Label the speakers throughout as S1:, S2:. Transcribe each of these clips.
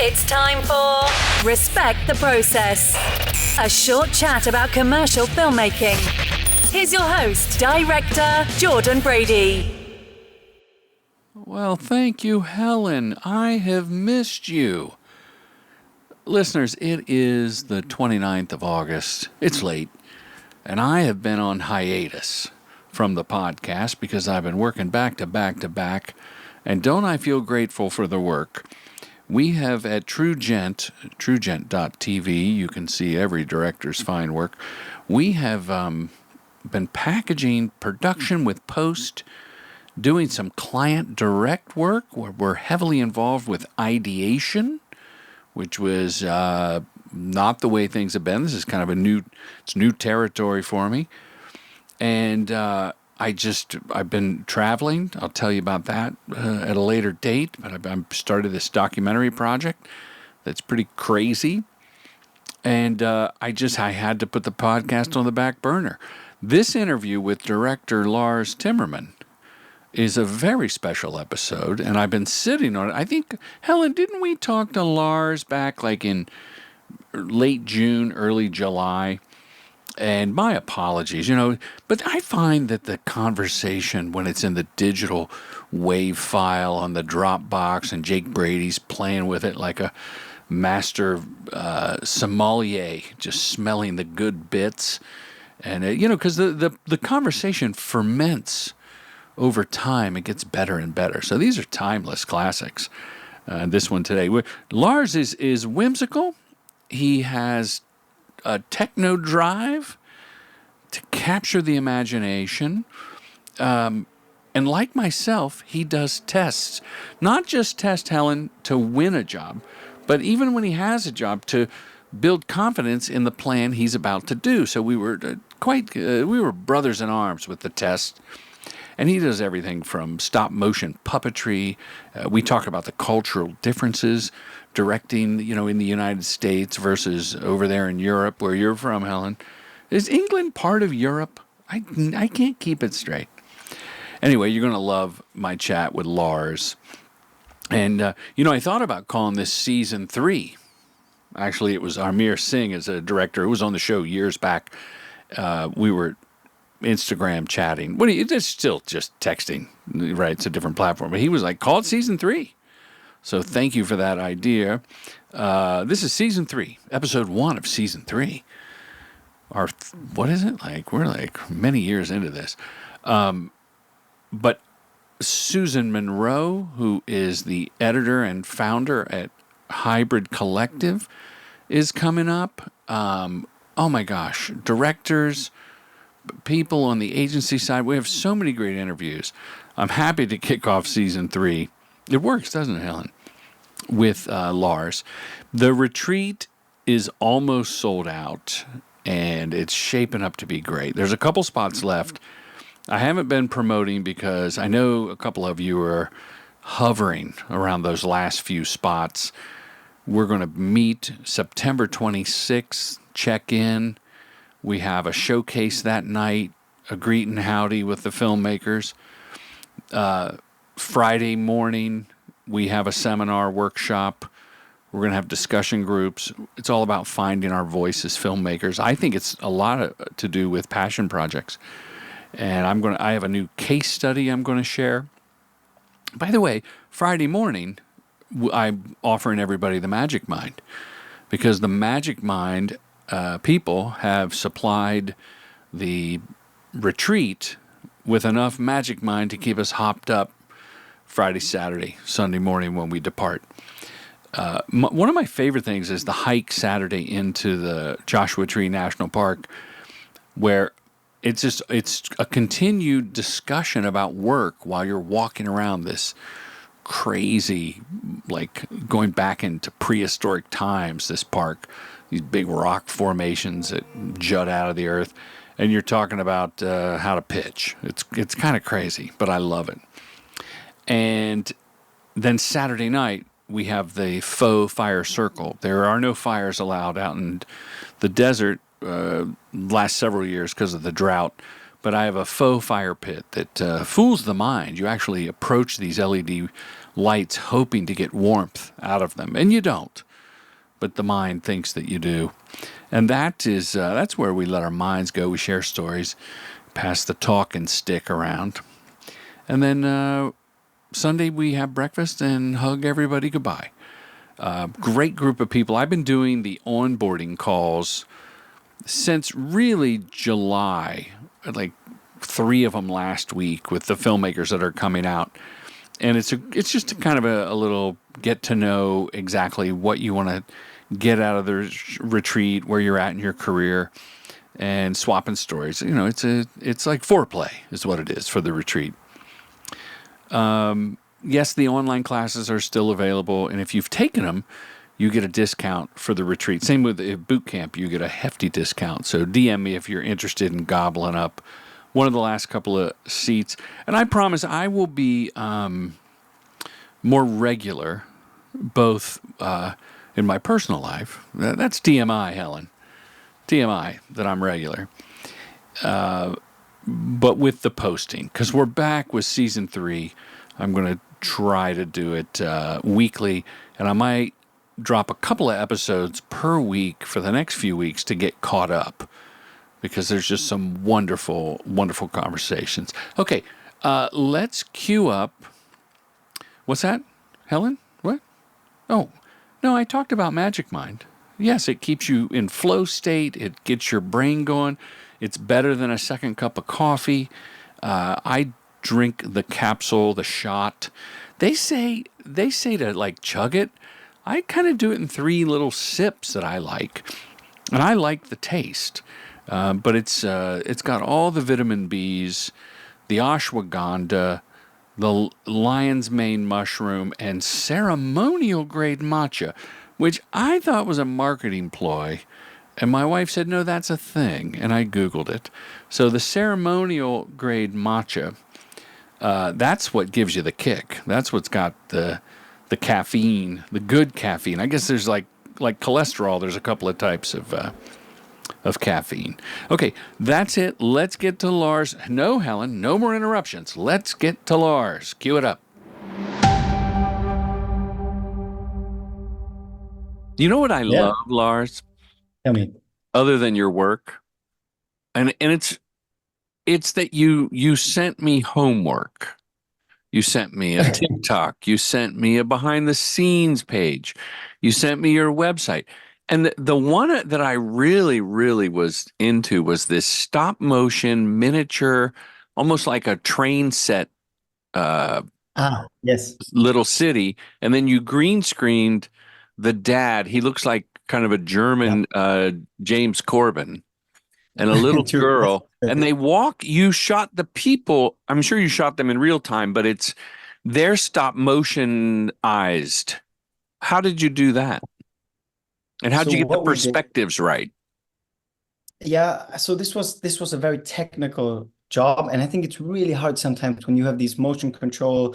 S1: It's time for Respect the Process, a short chat about commercial filmmaking. Here's your host, director Jordan Brady.
S2: Well, thank you, Helen. I have missed you. Listeners, it is the 29th of August. It's late, and I have been on hiatus from the podcast because I've been working back to back, and don't I feel grateful for the work. We have at truegent.tv, you can see every director's fine work. We have been packaging production with post, doing some client direct work where we're heavily involved with ideation, which was not the way things have been. This is kind of it's new territory for me. And I've been traveling. I'll tell you about that at a later date. But I've started this documentary project that's pretty crazy. And I had to put the podcast on the back burner. This interview with director Lars Timmermann is a very special episode, and I've been sitting on it. I think, Helen, didn't we talk to Lars back like in late June, early July? And my apologies, but I find that the conversation, when it's in the digital WAV file on the Dropbox and Jake Brady's playing with it like a master sommelier, just smelling the good bits, and because the conversation ferments over time, it gets better and better. So these are timeless classics. This one today, Lars is whimsical. He has a techno drive to capture the imagination. And like myself, he does tests. Not just test, Helen, to win a job, but even when he has a job, to build confidence in the plan he's about to do. So we were we were brothers in arms with the test. And he does everything from stop motion puppetry. We talk about the cultural differences, directing, in the United States versus over there in Europe, where you're from, Helen. Is England part of Europe? I can't keep it straight. Anyway, you're going to love my chat with Lars. And, I thought about calling this season 3. Actually, it was Amir Singh as a director who was on the show years back. We were Instagram chatting. It's still just texting, right? It's a different platform. But he was like, call it season 3. So thank you for that idea. This is season 3, episode 1 of season 3. What is it like? We're like many years into this. But Susan Monroe, who is the editor and founder at Hybrid Collective, is coming up. Oh my gosh, directors, people on the agency side. We have so many great interviews. I'm happy to kick off season 3. It works, doesn't it, Helen? With Lars. The retreat is almost sold out, and it's shaping up to be great. There's a couple spots left. I haven't been promoting because I know a couple of you are hovering around those last few spots. We're going to meet September 26th, check in. We have a showcase that night, a greet and howdy with the filmmakers. Friday morning, we have a seminar workshop. We're going to have discussion groups. It's all about finding our voice as filmmakers. I think it's a lot to do with passion projects. And I have a new case study I'm going to share. By the way, Friday morning, I'm offering everybody the Magic Mind, because the Magic Mind people have supplied the retreat with enough Magic Mind to keep us hopped up Friday, Saturday, Sunday morning when we depart. One of my favorite things is the hike Saturday into the Joshua Tree National Park, where it's a continued discussion about work while you're walking around this crazy, like going back into prehistoric times, this park, these big rock formations that jut out of the earth, and you're talking about how to pitch. It's kind of crazy, but I love it. And then Saturday night, we have the faux fire circle. There are no fires allowed out in the desert last several years because of the drought. But I have a faux fire pit that fools the mind. You actually approach these LED lights hoping to get warmth out of them. And you don't, but the mind thinks that you do. And that's where we let our minds go. We share stories, pass the talking stick around. And then Sunday we have breakfast and hug everybody goodbye. Great group of people. I've been doing the onboarding calls since really July, like 3 of them last week with the filmmakers that are coming out. And it's just a kind of a little get to know exactly what you want to get out of the retreat, where you're at in your career, and swapping stories. It's like foreplay is what it is for the retreat. Yes, the online classes are still available, and if you've taken them, you get a discount for the retreat. Same with the boot camp, you get a hefty discount. So DM me if you're interested in gobbling up one of the last couple of seats. And I promise I will be more regular, both in my personal life. That's TMI, Helen. TMI, that I'm regular. But with the posting, because we're back with season 3. I'm going to try to do it weekly, and I might drop a couple of episodes per week for the next few weeks to get caught up, because there's just some wonderful, wonderful conversations. Okay, let's cue up. What's that, Helen? What? Oh, no, I talked about Magic Mind. Yes, it keeps you in flow state. It gets your brain going. It's better than a second cup of coffee. I drink the capsule, the shot. They say to like chug it. I kind of do it in 3 little sips that I like, and I like the taste. But it's got all the vitamin Bs, the ashwagandha, the lion's mane mushroom, and ceremonial grade matcha, which I thought was a marketing ploy. And my wife said, no, that's a thing. And I Googled it. So the ceremonial grade matcha, that's what gives you the kick. That's what's got the caffeine, the good caffeine. I guess there's like cholesterol, there's a couple of types of caffeine. Okay, that's it. Let's get to Lars. No, Helen, no more interruptions. Let's get to Lars. Cue it up. You know what I love, Lars?
S3: Tell me.
S2: Other than your work, and it's that you sent me homework. You sent me a TikTok. You sent me a behind the scenes page. You sent me your website. And the one that I really, really was into was this stop motion miniature, almost like a train set
S3: Yes.
S2: little city. And then you green screened the dad. He looks like kind of a German James Corbin, and a little
S3: True.
S2: girl. And they walk. You shot the people. I'm sure you shot them in real time, but they're stop motionized. How did you do that? And how did
S3: So
S2: you get the
S3: what we did,
S2: perspectives right?
S3: so this was a very technical job, and I think it's really hard sometimes when you have these motion control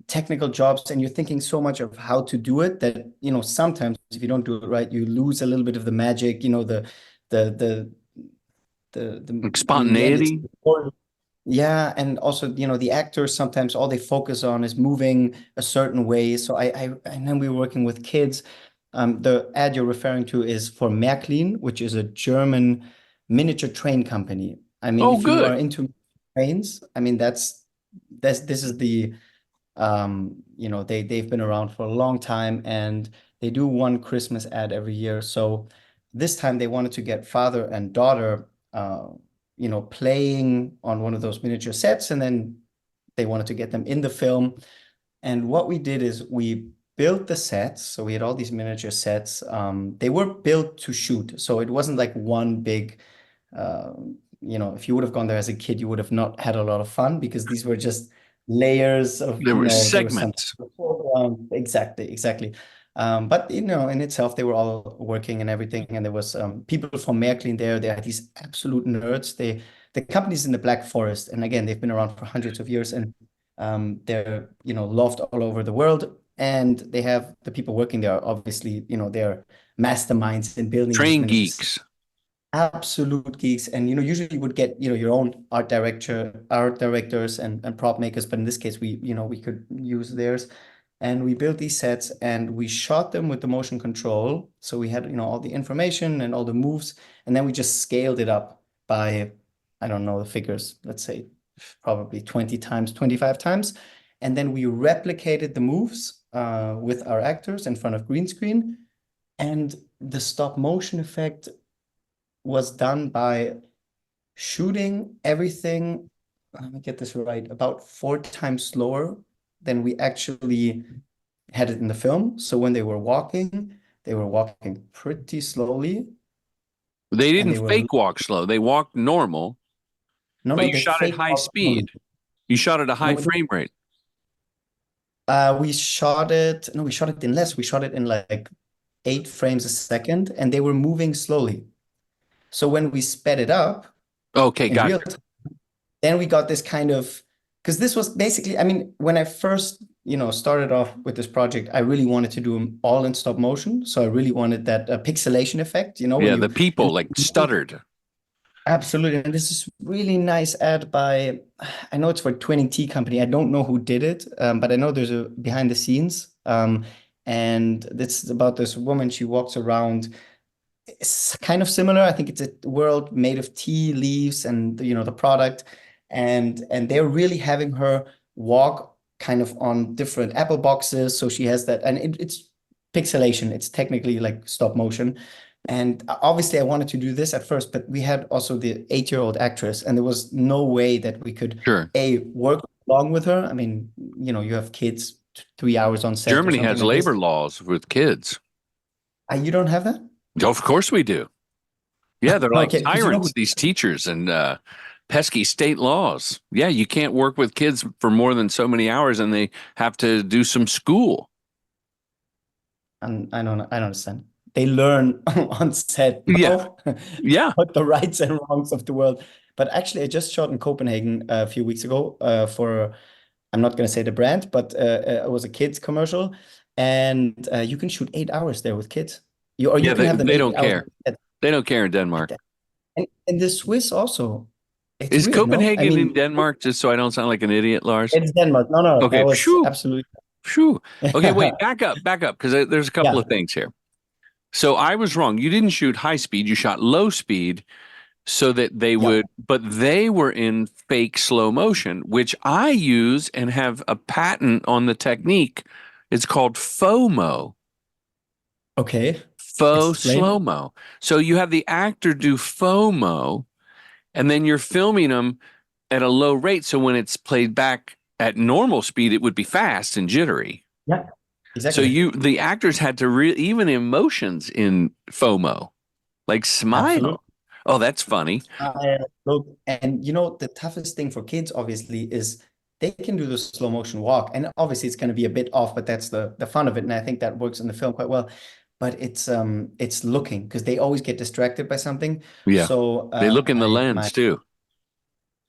S3: technical jobs and you're thinking so much of how to do it that, sometimes if you don't do it right, you lose a little bit of the magic, the
S2: Like
S3: I mean, in the end, it's
S2: spontaneity?
S3: important. Yeah, and also, the actors sometimes all they focus on is moving a certain way. So and then we were working with kids. The ad you're referring to is for Märklin, which is a German miniature train company. I mean,
S2: Oh,
S3: if you are
S2: good.
S3: into trains, I mean this is the they've been around for a long time, and they do one Christmas ad every year. So this time they wanted to get father and daughter playing on one of those miniature sets, and then they wanted to get them in the film. And what we did is we built the sets. So we had all these miniature sets. They were built to shoot. So it wasn't like one big, if you would have gone there as a kid, you would have not had a lot of fun, because these were just layers of,
S2: There were
S3: there was some
S2: segments.
S3: foreground. Exactly, exactly. But in itself, they were all working and everything. And there was people from Märklin there. They are these absolute nerds. The company's in the Black Forest. And again, they've been around for hundreds of years, and they're, loved all over the world. And they have the people working there, obviously, they're masterminds in building these
S2: Train
S3: miniatures.
S2: geeks.
S3: Absolute geeks. And, usually you would get, your own art directors and prop makers. But in this case, we could use theirs. And we built these sets and we shot them with the motion control. So we had, all the information and all the moves, and then we just scaled it up by, I don't know the figures, let's say probably 20 times, 25 times. And then we replicated the moves with our actors in front of green screen. And the stop motion effect was done by shooting everything, let me get this right, about 4 times slower than we actually had it in the film. So when they were walking pretty slowly.
S2: They
S3: And they
S2: didn't
S3: were,
S2: fake walk slow. They walked normal,
S3: no,
S2: but
S3: no,
S2: you
S3: they
S2: shot at
S3: fake
S2: high
S3: walked
S2: speed. You shot at a high
S3: no,
S2: frame rate.
S3: we shot it, no, we shot it in less. We shot it in like 8 frames a second, and they were moving slowly. So when we sped it up
S2: Okay,
S3: in real
S2: gotcha.
S3: time, then we got this kind of, because this was basically, I mean, when I first, started off with this project, I really wanted to do them all in stop motion. So I really wanted that pixelation effect, when
S2: Yeah, the
S3: you
S2: people like stuttered.
S3: absolutely. And this is really nice ad by, I know it's for Twinning Tea Company. I don't know who did it, but I know there's a behind the scenes. And it's about this woman. She walks around. It's kind of similar. I think it's a world made of tea leaves and the product, and they're really having her walk kind of on different apple boxes. So she has that, and it's pixelation. It's technically like stop motion. And obviously, I wanted to do this at first, but we had also the 8-year-old actress, and there was no way that we could
S2: Sure.
S3: work along with her. I mean, you have kids 3 hours on set or
S2: Germany
S3: something
S2: has
S3: like this.
S2: labor laws with kids.
S3: You don't have that?
S2: Of course we do. Yeah, they're like
S3: Okay, because
S2: tyrants, these teachers, and pesky state laws. Yeah, you can't work with kids for more than so many hours, and they have to do some school.
S3: and I don't understand. They learn on set,
S2: Yeah,
S3: no,
S2: yeah,
S3: what the rights and wrongs of the world. But actually, I just shot in Copenhagen a few weeks ago for, I'm not going to say the brand, but it was a kids commercial, and you can shoot 8 hours there with kids. You
S2: yeah.
S3: can
S2: They
S3: have them
S2: they
S3: eight
S2: don't
S3: hours.
S2: care. They don't care in Denmark.
S3: And the Swiss also. It's
S2: Is
S3: weird, no? I
S2: Copenhagen in
S3: mean,
S2: Denmark? Just so I don't sound like an idiot, Lars.
S3: it's Denmark. No, no,
S2: Okay,
S3: that was
S2: phew,
S3: absolutely.
S2: phew. Okay, wait, back up, because there's a couple
S3: Yeah,
S2: of things here. So I was wrong. You didn't shoot high speed. You shot low speed so that they
S3: yeah.
S2: would, but they were in fake slow motion, which I use and have a patent on the technique. It's called FOMO,
S3: Okay.
S2: faux
S3: Explain.
S2: slow mo. So you have the actor do FOMO, and then you're filming them at a low rate. So when it's played back at normal speed, it would be fast and jittery.
S3: Yeah,
S2: So
S3: exactly.
S2: the actors had to even emotions in FOMO, like
S3: Absolutely.
S2: smile. Oh, that's funny.
S3: Look, and the toughest thing for kids obviously is they can do the slow motion walk, and obviously it's going to be a bit off, but that's the fun of it, and I think that works in the film quite well. But it's looking because they always get distracted by something.
S2: Yeah.
S3: So
S2: They look in the
S3: my
S2: lens too.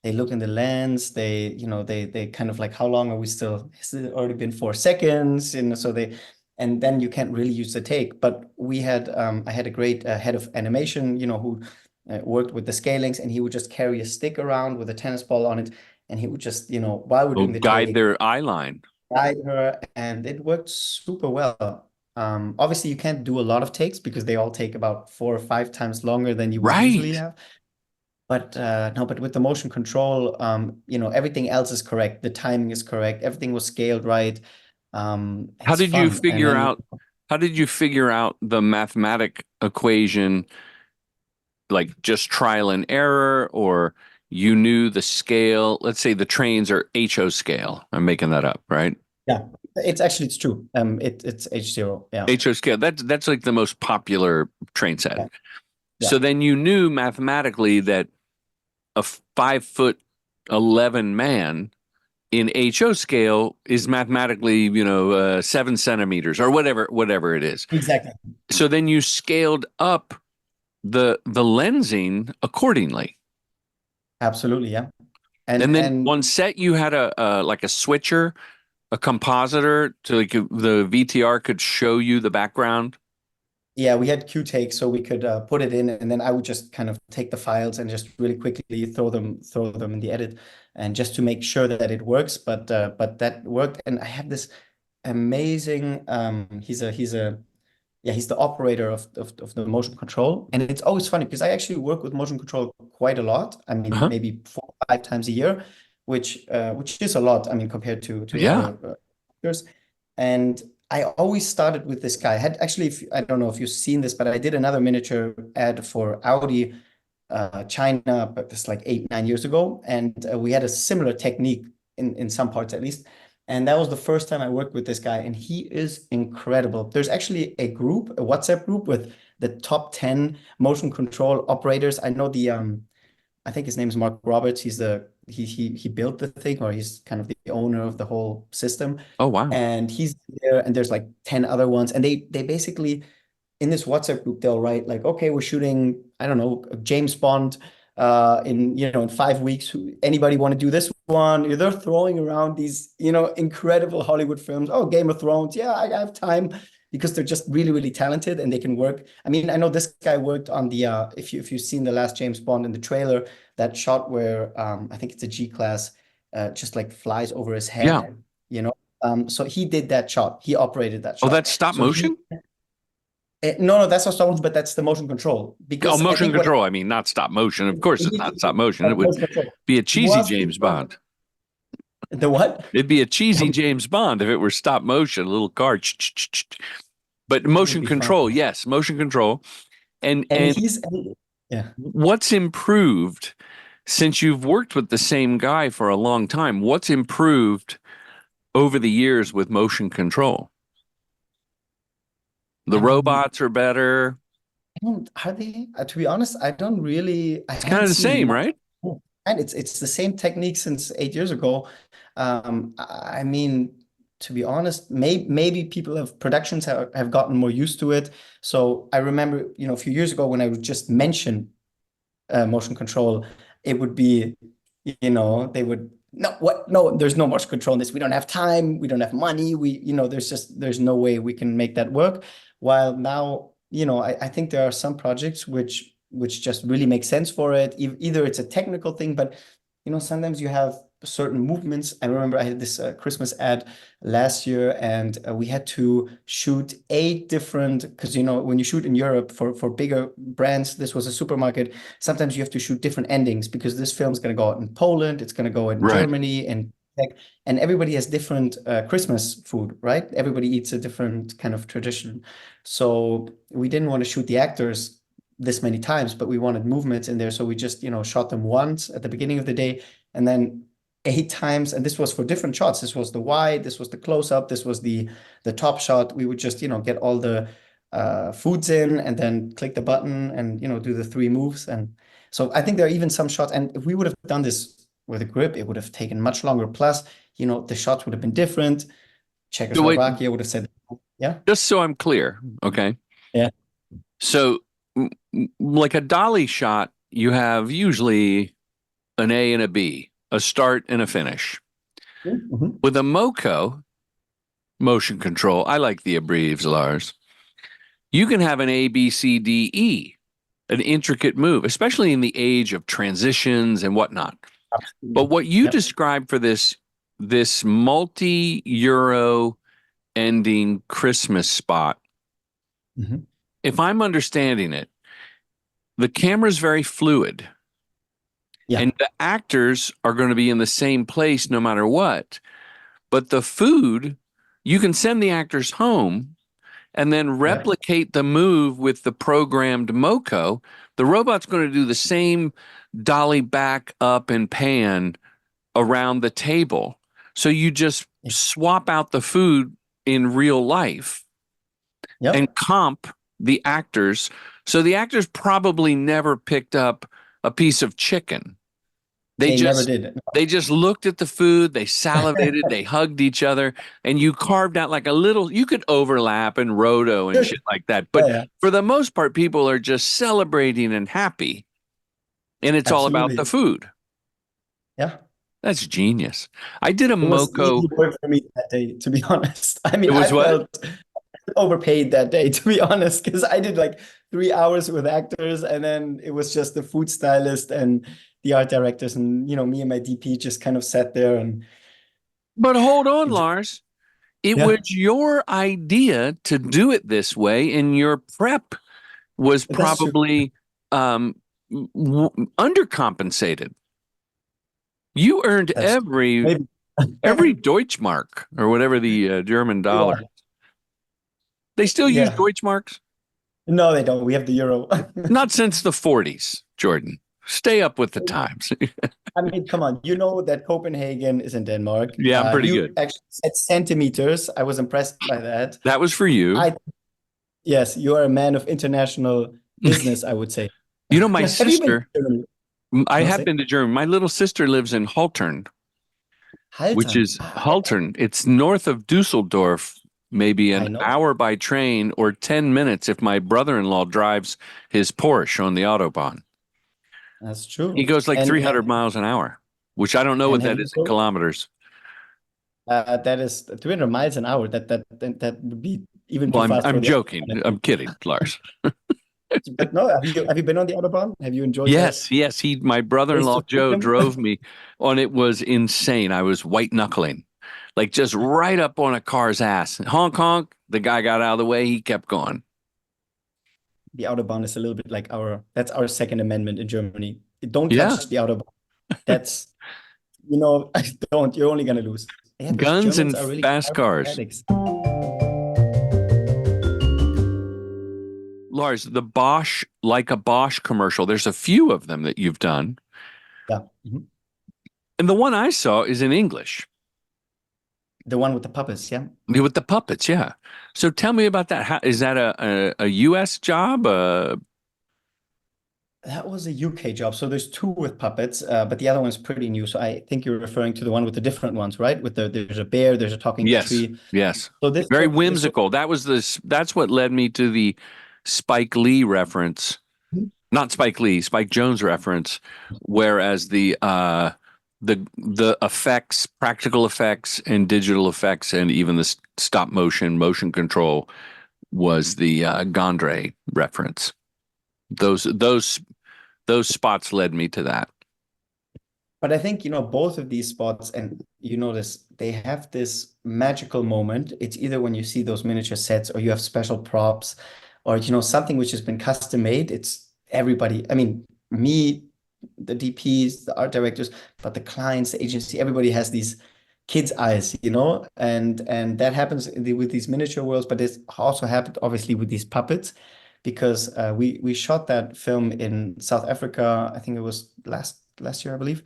S3: they look in the lens. They kind of like, how long are we still? Has it already been 4 seconds? So and then you can't really use the take. But I had a great head of animation, who worked with the scalings, and he would just carry a stick around with a tennis ball on it, and he would just, while we're
S2: Will
S3: doing the
S2: guide
S3: take,
S2: their eye line.
S3: guide her, and it worked super well. Obviously, you can't do a lot of takes because they all take about 4 or 5 times longer than you would usually
S2: Right.
S3: have. But no, but with the motion control, everything else is correct. The timing is correct. Everything was scaled right.
S2: How
S3: It's
S2: did you
S3: fun. And
S2: figure
S3: then
S2: out how did you figure out the mathematic equation, like just trial and error, or you knew the scale? Let's say the trains are HO scale. I'm making that up, right?
S3: yeah, it's true. It's H0. Yeah.
S2: HO scale. That's like the most popular train set.
S3: Yeah. Yeah.
S2: So then you knew mathematically that a 5 foot 11 man in HO scale is mathematically, 7 centimeters or whatever it is.
S3: Exactly.
S2: So then you scaled up the lensing accordingly.
S3: Absolutely. Yeah.
S2: And then
S3: And
S2: on set you had a like a switcher, a compositor to like the VTR could show you the background.
S3: yeah, we had Q take, so we could put it in, and then I would just kind of take the files and just really quickly throw them in the edit, and just to make sure that it works. But that worked, and I have this amazing. He's the operator of the motion control. And it's always funny because I actually work with motion control quite a lot. I mean,
S2: Uh-huh.
S3: maybe 4 or 5 times a year, which is a lot. I mean, compared to
S2: Yeah.
S3: other actors. And I always started with this guy. I had actually, I don't know if you've seen this, but I did another miniature ad for Audi China, but this like 8, 9 years ago, and we had a similar technique in some parts at least. And that was the first time I worked with this guy, and he is incredible. There's actually a group, a WhatsApp group with the top 10 motion control operators. I know I think his name is Mark Roberts. He built the thing, or he's kind of the owner of the whole system.
S2: Oh, wow.
S3: And he's there, and there's like 10 other ones, and they basically in this WhatsApp group, they'll write like, okay, we're shooting, I don't know, James Bond in 5 weeks. Anybody want to do this one? They're throwing around these, incredible Hollywood films. Oh, Game of Thrones. Yeah, I have time because they're just really, really talented and they can work. I mean, I know this guy worked on the if you've seen the last James Bond in the trailer, that shot where I think it's a G class just like flies over his
S2: Yeah.
S3: head, you know. So he did that shot. He operated that
S2: Oh,
S3: shot.
S2: that's stop
S3: So he
S2: motion?
S3: no, that's not stop motion, but that's the motion control.
S2: Oh,
S3: Because I
S2: motion
S3: think what
S2: control. I mean, not stop motion. Of course, it's not stop motion. It would
S3: motion control
S2: be a cheesy
S3: was
S2: James
S3: because
S2: Bond.
S3: the what?
S2: It'd be a cheesy James Bond if it were stop motion, a little car. But
S3: Would
S2: motion
S3: be fun.
S2: control, yes, motion control. And
S3: And
S2: and
S3: yeah.
S2: what's improved since you've worked with the same guy for a long time? What's improved over the years with motion control? The
S3: Um,
S2: robots are better.
S3: are they? To be honest, I don't really. I
S2: It's kind
S3: haven't
S2: of the
S3: seen
S2: same,
S3: much.
S2: right?
S3: And it's the same technique since 8 years ago. I mean, to be honest, maybe people productions have gotten more used to it. So I remember, a few years ago when I would just mention motion control, it would be, they would, no, what? No, there's no motion control in this. We don't have time. We don't have money. There's no way we can make that work. While now, I think there are some projects which just really make sense for it. Either it's a technical thing, but sometimes you have certain movements. I remember I had this Christmas ad last year, and we had to shoot 8 different, because when you shoot in Europe for bigger brands, this was a supermarket. Sometimes you have to shoot different endings because this film's going to go out in Poland, it's going to go in
S2: Right.
S3: Germany, and everybody has different Christmas food, right? Everybody eats a different kind of tradition. So we didn't want to shoot the actors this many times, but we wanted movements in there. So we just, shot them once at the beginning of the day and then 8 times. And this was for different shots. This was the wide, this was the close up, this was the top shot. We would just, get all the foods in and then click the button and, do the 3 moves. And so I think there are even some shots. And if we would have done this with a grip, it would have taken much longer. Plus, the shots would have been different.
S2: So wait,
S3: Czechoslovakia would have said, yeah,
S2: just so I'm clear, okay?
S3: yeah.
S2: So, like a dolly shot, you have usually an A and a B, a start and a finish.
S3: Mhm.
S2: With a MoCo, motion control, I like the abbreviations, Lars. You can have an A, B, C, D, E, an intricate move, especially in the age of transitions and whatnot. But what you
S3: Yep.
S2: described for this multi-euro ending Christmas spot,
S3: Mhm.
S2: if I'm understanding it, the camera's very fluid.
S3: Yeah.
S2: And the actors are going to be in the same place no matter what. But the food, you can send the actors home and then replicate the move with the programmed MoCo. The robot's going to do the same dolly back, up, and pan around the table. So you just swap out the food in real life
S3: Yep.
S2: and comp the actors. So the actors probably never picked up a piece of chicken.
S3: They never did.
S2: They just looked at the food, they salivated, they hugged each other, and you carved out like a little, you could overlap and roto and shit like that. But
S3: Yeah.
S2: for the most part, people are just celebrating and happy. And it's all about the
S3: Absolutely.
S2: food.
S3: Yeah.
S2: That's genius. I did a
S3: It was
S2: MoCo.
S3: easy work for me that day, to be honest. I mean,
S2: It
S3: I
S2: was what?
S3: felt overpaid that day, to be honest, because I did like 3 hours with actors, and then it was just the food stylist and the art directors, and me and my DP just kind of sat there and
S2: But hold on, Lars. It
S3: Yeah,
S2: was your idea to do it this way, and your prep was
S3: that's true.
S2: probably um, undercompensated. You earned
S3: That's maybe.
S2: every Deutschmark or whatever the German dollar.
S3: Yeah,
S2: They still use
S3: yeah.
S2: Deutschmarks?
S3: No, they don't. We have the euro.
S2: Not since the 40s, Jordan. Stay up with the times.
S3: I mean, come on. You know that Copenhagen is in Denmark.
S2: Yeah, I'm pretty
S3: You
S2: good.
S3: actually said centimeters. I was impressed by that.
S2: That was for you.
S3: I Yes, you are a man of international business, I would say.
S2: You know, my
S3: Have you been to
S2: sister,
S3: Germany?
S2: I
S3: No,
S2: have
S3: say
S2: been to Germany. My little sister lives in Haltern, which
S3: Haltern.
S2: is Haltern. It's north of Dusseldorf, maybe
S3: I
S2: an
S3: know.
S2: hour by train or 10 minutes if my brother-in-law drives his Porsche on the Autobahn.
S3: That's
S2: He
S3: true.
S2: goes like
S3: And
S2: 300 miles an hour, which I don't know what
S3: have
S2: that
S3: you
S2: is in
S3: go?
S2: kilometers.
S3: That is 300 miles an hour. That would be even
S2: Well,
S3: too fast for
S2: I'm
S3: the
S2: joking.
S3: Autobahn, I
S2: I'm
S3: think.
S2: kidding, Lars.
S3: But no, have you been on the Autobahn? Have you enjoyed that
S2: Yes, yes. My
S3: race
S2: brother-in-law
S3: to
S2: Joe
S3: freedom?
S2: drove me on it was insane. I was white knuckling, like just right up on a car's ass. Honk honk. The guy got out of the way. He kept going.
S3: The Autobahn is a little bit like that's our Second Amendment in Germany. Don't
S2: Yeah.
S3: touch the Autobahn. That's, don't, you're only gonna lose. Yeah, those
S2: Guns
S3: Germans
S2: and
S3: are really
S2: fast
S3: car
S2: cars.
S3: fanatics.
S2: Lars, the Bosch, like a Bosch commercial, there's a few of them that you've done.
S3: Yeah. Mhm.
S2: And the one I saw is in English
S3: The one with the puppets, yeah.
S2: with the puppets. Yeah. So tell me about that. Is that a US job?
S3: That was a UK job. So there's two with puppets, but the other one's pretty new. So I think you're referring to the one with the different ones, right? There's a bear, there's a talking
S2: Yes.
S3: tree.
S2: Yes.
S3: So
S2: Very
S3: this was
S2: whimsical. That's what led me to the Spike Lee reference. Not Spike Lee, Spike Jones reference, whereas the effects, practical effects and digital effects and even the stop motion control was the Gondry reference. Those those those spots led me to that.
S3: But I think, both of these spots, and you notice they have this magical moment. It's either when you see those miniature sets or you have special props or, something which has been custom made. It's everybody. I mean, me, the DPs, the art directors, but the clients, the agency, everybody has these kids' eyes, and that happens with these miniature worlds, but this also happened obviously with these puppets because we shot that film in South Africa. I think it was last year, I believe,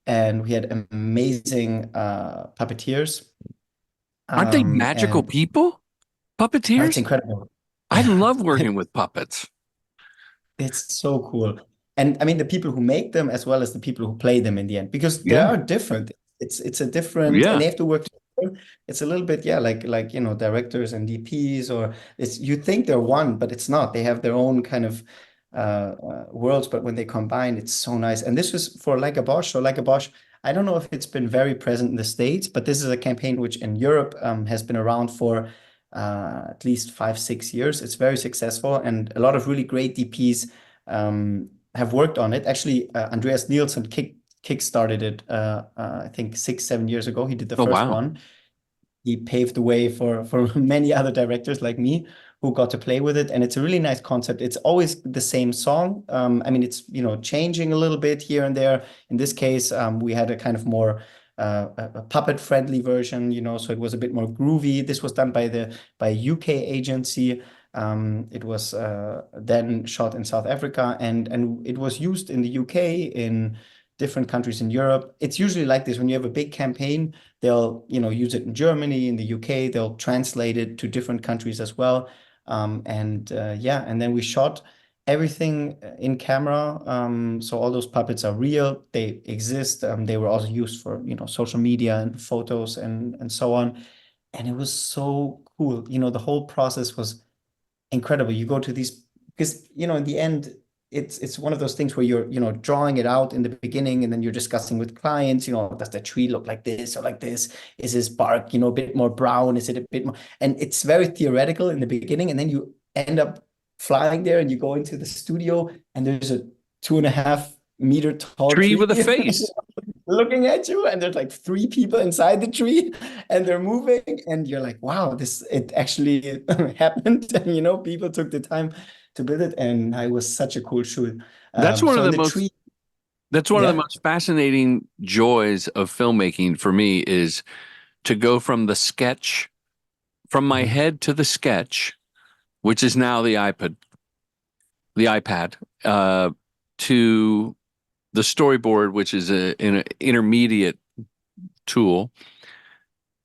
S3: and we had amazing puppeteers.
S2: Aren't they magical
S3: And
S2: people?
S3: it's
S2: Puppeteers?
S3: incredible.
S2: I love working with puppets.
S3: It's so cool. And I mean the people who make them as well as the people who play them in the end, because they
S2: Yeah.
S3: are different. It's a different, and
S2: Yeah.
S3: they have to work together. It's a little bit, yeah, like directors and DPs, or it's you think they're one, but it's not. They have their own kind of worlds, but when they combine, it's so nice. And this was for Like a Bosch. So Like a Bosch, I don't know if it's been very present in the States, but this is a campaign which in Europe has been around for at least 5, 6 years. It's very successful, and a lot of really great DPs have worked on it. Actually, Andreas Nielsen kickstarted it, I think 6, 7 years ago. He did the
S2: Oh,
S3: first
S2: wow.
S3: one. He paved the way for many other directors like me who got to play with it. And it's a really nice concept. It's always the same song. I mean, it's, changing a little bit here and there. In this case, we had a kind of more a puppet friendly version, so it was a bit more groovy. This was done by a UK agency. It was then shot in South Africa, and it was used in the UK, in different countries in Europe. It's usually like this when you have a big campaign, they'll use it in Germany, in the UK, they'll translate it to different countries as well. And then we shot everything in camera. So all those puppets are real, they exist. They were also used for social media and photos and so on. And it was so cool. The whole process was incredible. You go to these because in the end it's one of those things where you're drawing it out in the beginning, and then you're discussing with clients, does the tree look like this or like this? Is this bark a bit more brown? Is it a bit more? And it's very theoretical in the beginning, and then you end up flying there and you go into the studio and there's a 2.5 meter tall
S2: Tree
S3: tree.
S2: with a face.
S3: looking at you, and there's like three people inside the tree, and they're moving, and you're like, wow, this it actually happened. And people took the time to build it, and it was such a cool shoot.
S2: That's one
S3: So
S2: of
S3: in
S2: the
S3: the
S2: most
S3: tree,
S2: that's one of the
S3: yeah.
S2: most fascinating joys of filmmaking for me is to go from my
S3: Mhm.
S2: head to the sketch, which is now the iPad, to the storyboard, which is an intermediate tool.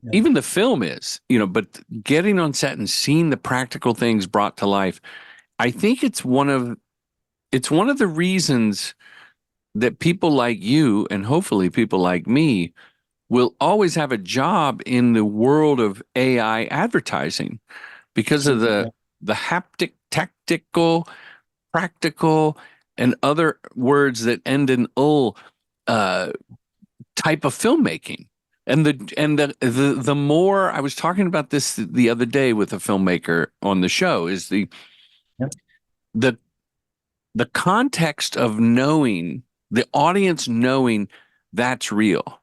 S3: Yeah.
S2: Even the film is, but getting on set and seeing the practical things brought to life, I think it's one of the reasons that people like you and hopefully people like me will always have a job in the world of AI advertising because of
S3: Absolutely.
S2: the
S3: Yeah.
S2: the haptic, tactical, practical, and other words that end in "ul" uh, type of filmmaking. And the more I was talking about this the other day with a filmmaker on the show is
S3: Yeah.
S2: the the context of knowing the audience knowing that's real.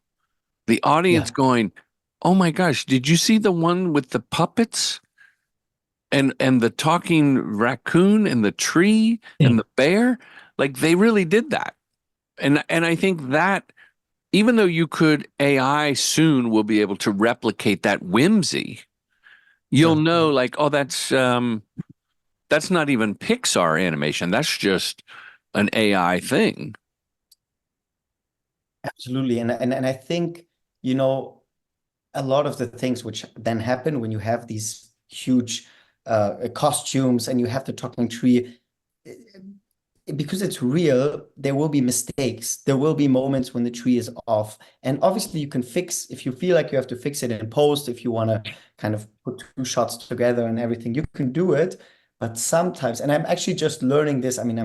S2: The audience
S3: Yeah.
S2: going, "Oh my gosh, did you see the one with the puppets and the talking raccoon and the tree
S3: Yeah.
S2: and the bear?" Like they really did that. And I think that even though you could AI soon will be able to replicate that whimsy, you'll
S3: Sure.
S2: know like, oh, that's not even Pixar animation. That's just an AI thing.
S3: Absolutely. And I think, you know, a lot of the things which then happen when you have these huge costumes and you have the talking tree, because it's real, there will be mistakes. There will be moments when the tree is off. And obviously, you can fix, if you feel like you have to fix it in post, if you want to kind of put two shots together and everything, you can do it. But sometimes, and I'm actually just learning this. I mean,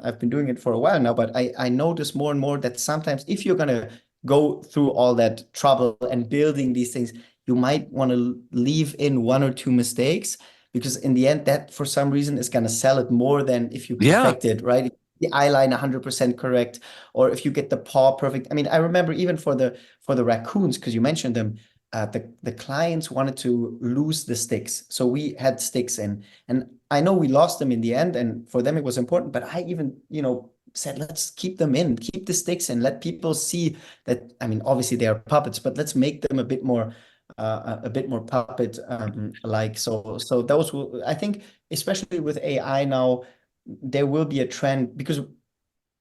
S3: I've been doing it for a while now, but I notice more and more that sometimes if you're gonna go through all that trouble and building these things, you might want to leave in one or two mistakes because in the end, that for some reason is going to sell it more than if you
S2: Yeah.
S3: perfect it, right? The eye line 100% correct, or if you get the paw perfect. I mean, I remember even for the raccoons, because you mentioned them, the clients wanted to lose the sticks, so we had sticks in, and I know we lost them in the end, and for them it was important. But I even, said, let's keep them in, keep the sticks in, let people see that. I mean, obviously they are puppets, but let's make them a bit more puppet like. So those will, I think, especially with AI now, there will be a trend because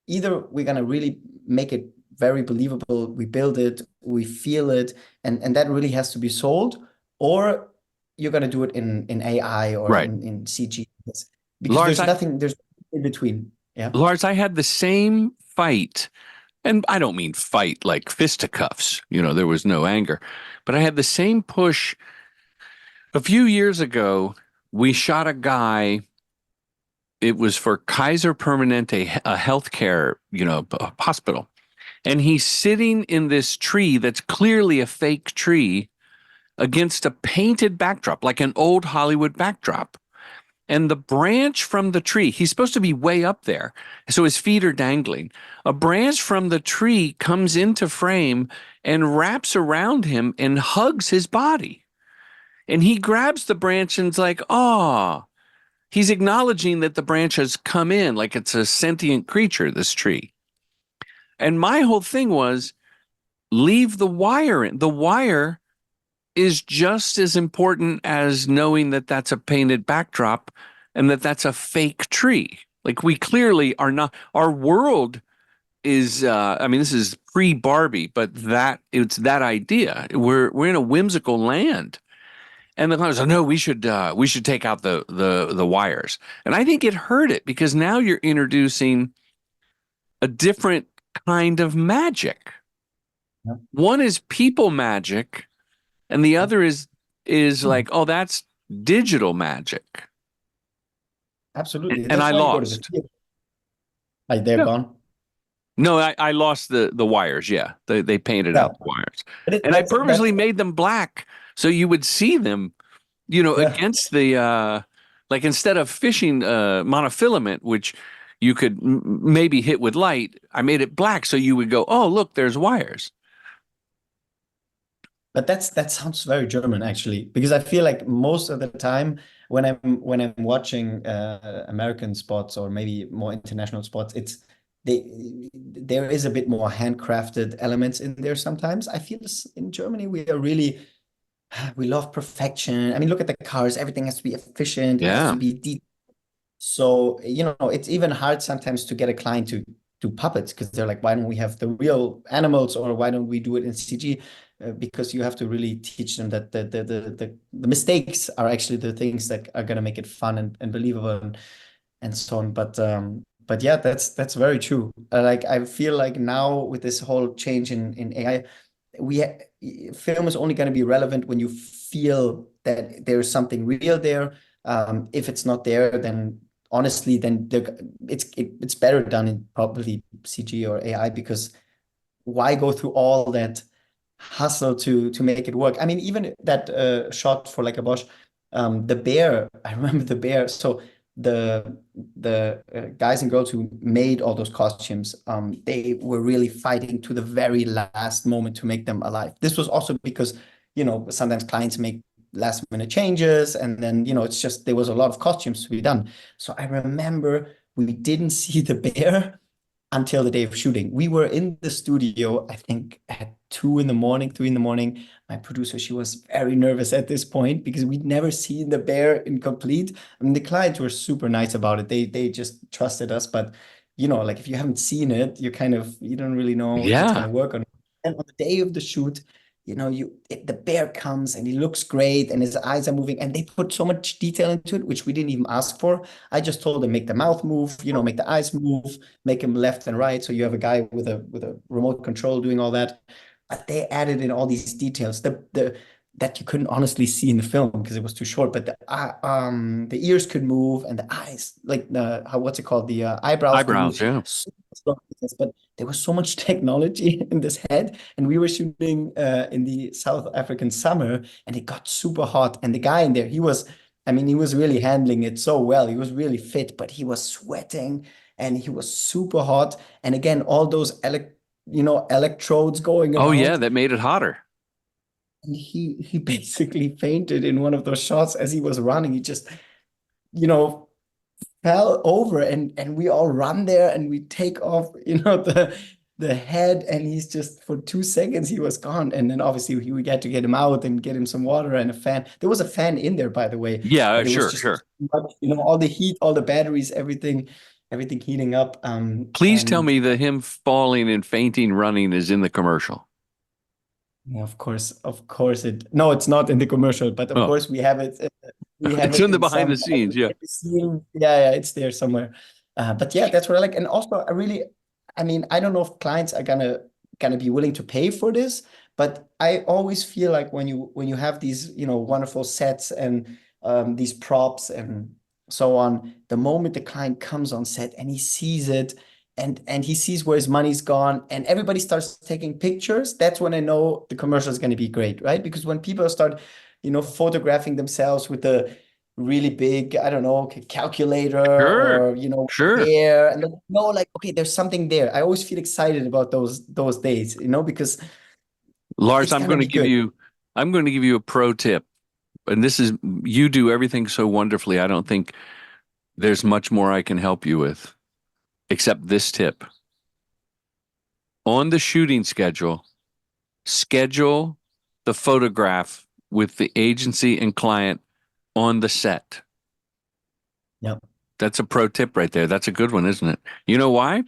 S3: either we're gonna really make it very believable, we build it, we feel it, and that really has to be sold, or you're gonna do it in AI or
S2: Right.
S3: in CG, because
S2: Lars,
S3: there's
S2: I
S3: nothing, there's in between. Yeah.
S2: Lars, I had the same fight. And I don't mean fight like fisticuffs, there was no anger, but I had the same push a few years ago. We shot a guy. It was for Kaiser Permanente, a healthcare, hospital. And he's sitting in this tree that's clearly a fake tree against a painted backdrop, like an old Hollywood backdrop. And the branch from the tree, he's supposed to be way up there, so his feet are dangling. A branch from the tree comes into frame and wraps around him and hugs his body. And he grabs the branch and's like, oh, he's acknowledging that the branch has come in like it's a sentient creature, this tree. And my whole thing was leave the wire in. The wire is just as important as knowing that that's a painted backdrop and that that's a fake tree. Like we clearly are not, our world is, I mean, this is pre Barbie, but it's that idea. We're in a whimsical land. And the client said, no, we should take out the wires. And I think it hurt it because now you're introducing a different kind of magic.
S3: Yeah.
S2: One is people magic, and the
S3: Yeah.
S2: other is
S3: Mhm.
S2: like, oh, that's digital magic.
S3: Absolutely.
S2: And
S3: That's
S2: I
S3: why you go to the
S2: lost.
S3: theater. Like they're
S2: Yeah.
S3: gone.
S2: No, I lost the wires. Yeah, they painted
S3: Yeah.
S2: out the wires,
S3: But
S2: and I
S3: that's
S2: purposely made them black so you would see them,
S3: yeah.
S2: against the like instead of fishing monofilament, which you could maybe hit with light. I made it black so you would go, oh, look, there's wires.
S3: But that sounds very German actually, because I feel like most of the time when I'm watching American sports or maybe more international sports, there is a bit more handcrafted elements in there sometimes. I feel in Germany we are really we love perfection. I mean, look at the cars, everything has to be efficient, it has to
S2: Yeah.
S3: be deep. So, it's even hard sometimes to get a client to do puppets because they're like, why don't we have the real animals or why don't we do it in CG? Because you have to really teach them that the mistakes are actually the things that are going to make it fun and believable and so on. But yeah, that's very true. Like I feel like now with this whole change in AI, we film is only going to be relevant when you feel that there's something real there. If it's not there, then honestly, then it's better done in probably CG or AI because why go through all that hustle to make it work? I mean, even that shot for like a Bosch, the bear. I remember the bear. So the guys and girls who made all those costumes, they were really fighting to the very last moment to make them alive. This was also because sometimes clients make last minute changes, and then it's just there was a lot of costumes to be done. So I remember we didn't see the bear until the day of shooting. We were in the studio, I think at 2 in the morning, 3 in the morning. My producer, she was very nervous at this point because we'd never seen the bear in complete. I mean, the clients were super nice about it. They just trusted us. But like if you haven't seen it, you don't really know if it's
S2: Yeah.
S3: gonna work or not. And on the day of the shoot, the bear comes and he looks great and his eyes are moving and they put so much detail into it, which we didn't even ask for. I just told them make the mouth move, make the eyes move, make him left and right. So you have a guy with a remote control doing all that. But they added in all these details that you couldn't honestly see in the film because it was too short. But the ears could move and the eyes, like the what's it called, the eyebrows could
S2: Eyebrows.
S3: move.
S2: Yeah.
S3: So strong details, but there was so much technology in this head, and we were shooting in the South African summer, and it got super hot. And the guy in there, I mean, he was really handling it so well. He was really fit, but he was sweating and he was super hot. And again, all those electrodes going
S2: Oh, yeah.
S3: around.
S2: That made it hotter.
S3: And he basically fainted in one of those shots as he was running. He just, you know, fell over and we all run there and we take off, the head and he's just for 2 seconds he was gone. And then obviously we had to get him out and get him some water and a fan. There was a fan in there, by the way,
S2: Yeah.
S3: but it was
S2: Sure.
S3: just
S2: Sure.
S3: too much, all the heat, all the batteries, everything heating up.
S2: Please tell
S3: And
S2: me that him falling and fainting running is in the commercial.
S3: yeah, of course no, it's not in the commercial, but of
S2: Oh,
S3: course we have it. We have
S2: it's
S3: it
S2: in the
S3: in
S2: behind
S3: some
S2: the scenes. Yeah.
S3: scene. Yeah, yeah, it's there somewhere. But yeah, that's what I like. And also, I mean, I don't know if clients are gonna be willing to pay for this, but I always feel like when you have these, wonderful sets and these props and so on, the moment the client comes on set and he sees it and he sees where his money's gone and everybody starts taking pictures, that's when I know the commercial is going to be great, right? Because when people start, photographing themselves with a really big, I don't know, calculator
S2: Sure.
S3: or,
S2: Sure.
S3: hair, and then like, okay, there's something there. I always feel excited about those days, because
S2: Lars,
S3: it's gonna be good.
S2: I'm going to give you a pro tip. And this is, you do everything so wonderfully. I don't think there's much more I can help you with except this tip. On the shooting schedule, schedule the photograph with the agency and client on the set.
S3: Yep.
S2: That's a pro tip right there. That's a good one, isn't it? You know why?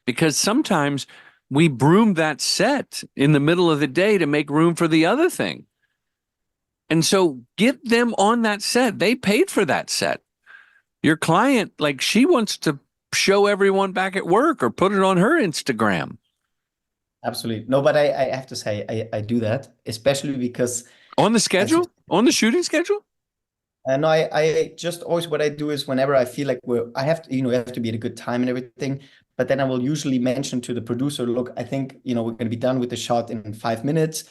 S2: Because sometimes we broom that set in the middle of the day to make room for the other thing. And so get them on that set. They paid for that set. Your client, like she wants to show everyone back at work or put it on her Instagram.
S3: Absolutely. No, but I have to say I do that, especially because
S2: On the
S3: as you
S2: schedule? On the shooting schedule?
S3: no, I just always what I do is whenever I feel like I have to, have to be at a good time and everything, but then I will usually mention to the producer, look, I think, we're going to be done with the shot in 5 minutes.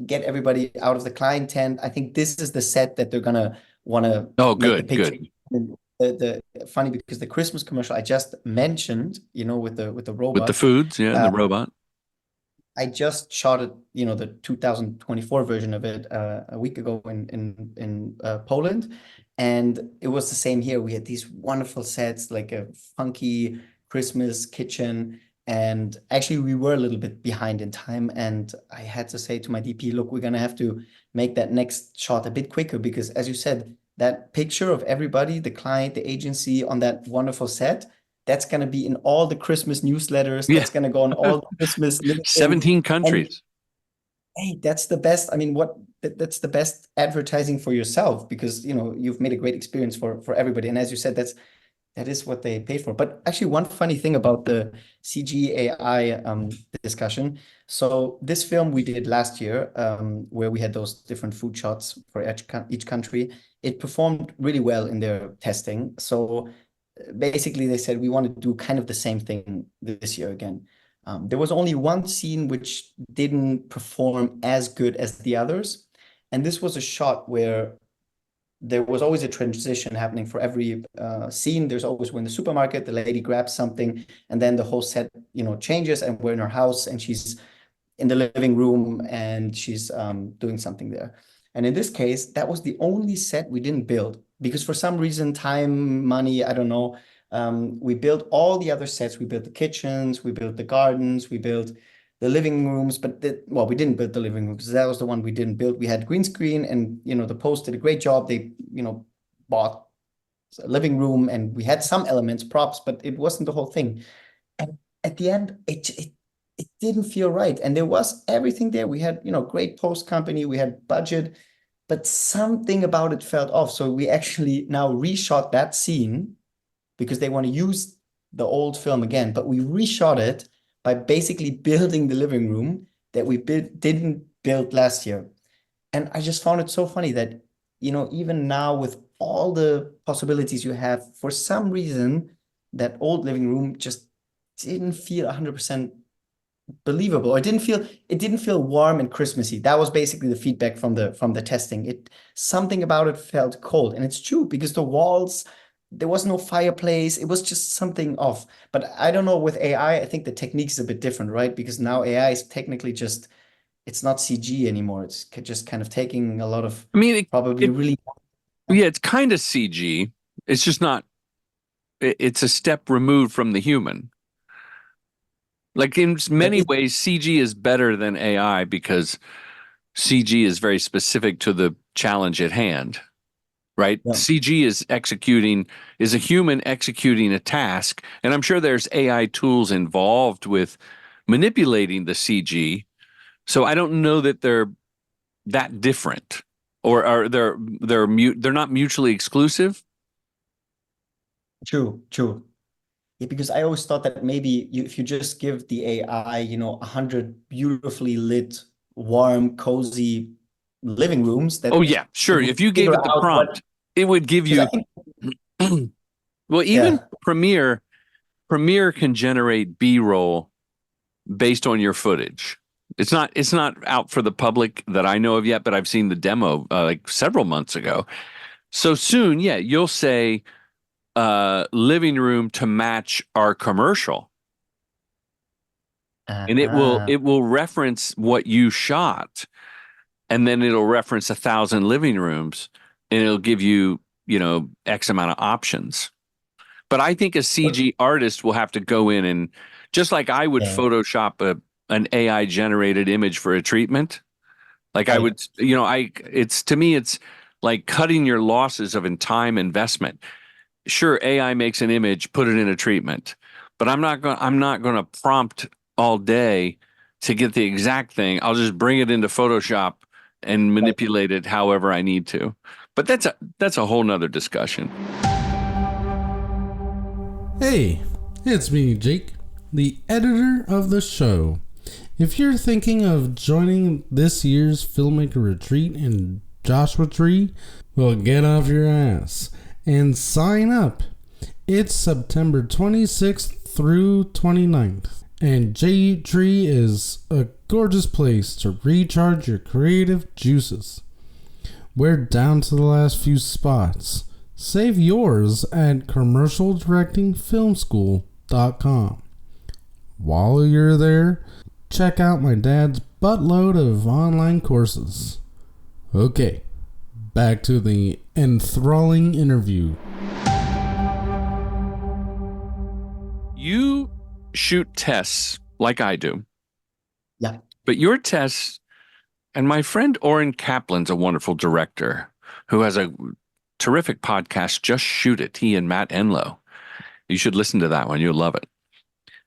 S3: Get everybody out of the client tent. I think this is the set that they're gonna want to
S2: Oh,
S3: make the
S2: good,
S3: picture.
S2: good.
S3: And the funny because the Christmas commercial I just mentioned, with the
S2: With the
S3: robot.
S2: foods, yeah, and
S3: uh,
S2: the robot.
S3: I just shot it, the 2024 version of it a week ago in Poland, and it was the same here. We had these wonderful sets, like a funky Christmas kitchen, and actually we were a little bit behind in time, and I had to say to my DP, look, we're gonna have to make that next shot a bit quicker because, as you said, that picture of everybody, the client, the agency on that wonderful set, that's going to be in all the Christmas newsletters.
S2: Yeah.
S3: That's going to go on all the Christmas LinkedIn.
S2: 17
S3: And
S2: countries.
S3: hey, that's the best. I mean, that's the best advertising for yourself because you've made a great experience for everybody. And as you said, that is what they pay for. But actually, one funny thing about the CG AI discussion. So this film we did last year, where we had those different food shots for each country, it performed really well in their testing. So basically, they said we want to do kind of the same thing this year again. There was only one scene which didn't perform as good as the others. And this was a shot where there was always a transition happening for every scene. There's always, we're in the supermarket, the lady grabs something, and then the whole set, changes, and we're in her house, and she's in the living room, and she's doing something there. And in this case, that was the only set we didn't build because for some reason, time, money, I don't know. We built all the other sets. We built the kitchens, we built the gardens, we built the living rooms, but we didn't build the living room because that was the one we didn't build. We had green screen, and the post did a great job. They bought a living room, and we had some elements, props, but it wasn't the whole thing. And at the end, it didn't feel right. And there was everything there. We had great post company, we had budget, but something about it felt off. So we actually now reshot that scene because they want to use the old film again, but we reshot it by basically building the living room that we didn't build last year. And I just found it so funny that, even now with all the possibilities you have, for some reason, that old living room just didn't feel 100% believable. It didn't feel warm and Christmassy. That was basically the feedback from the testing. Something about it felt cold. And it's true because the walls, there was no fireplace. It was just something off. But I don't know, with AI, I think the technique is a bit different, right? Because now AI is technically just, it's not CG anymore. It's just kind of taking a lot of, really.
S2: Yeah, it's kind of CG. It's just not, it's a step removed from the human. Like in many ways, CG is better than AI because CG is very specific to the challenge at hand. Right? Yeah. CG is a human executing a task. And I'm sure there's AI tools involved with manipulating the CG. So I don't know that they're that different, or are they're not mutually exclusive.
S3: True. Yeah, because I always thought that maybe if you just give the AI, 100 beautifully lit, warm, cozy living rooms, that
S2: yeah, sure. If you gave it the prompt, it would give you well, even Premiere can generate B-roll based on your footage. It's not out for the public that I know of yet, but I've seen the demo like several months ago. So soon, yeah, you'll say living room to match our commercial. And it will reference what you shot. And then it'll reference 1,000 living rooms, and it'll give you, X amount of options. But I think a CG artist will have to go in and, just like I would Photoshop an AI generated image for a treatment. Like I would, to me, it's like cutting your losses of time investment. Sure, AI makes an image, put it in a treatment, but I'm not going to prompt all day to get the exact thing. I'll just bring it into Photoshop and manipulate it however I need to. But that's a whole nother discussion.
S4: Hey, it's me, Jake, the editor of the show. If you're thinking of joining this year's filmmaker retreat in Joshua Tree, well, get off your ass and sign up. It's September 26th through 29th. And J Tree is a gorgeous place to recharge your creative juices. We're down to the last few spots. Save yours at commercialdirectingfilmschool.com. While you're there, check out my dad's buttload of online courses. Okay, back to the enthralling interview.
S2: You shoot tests like I do.
S3: Yeah.
S2: But your tests, and my friend Oren Kaplan's a wonderful director who has a terrific podcast, Just Shoot It, he and Matt Enlow. You should listen to that one. You'll love it.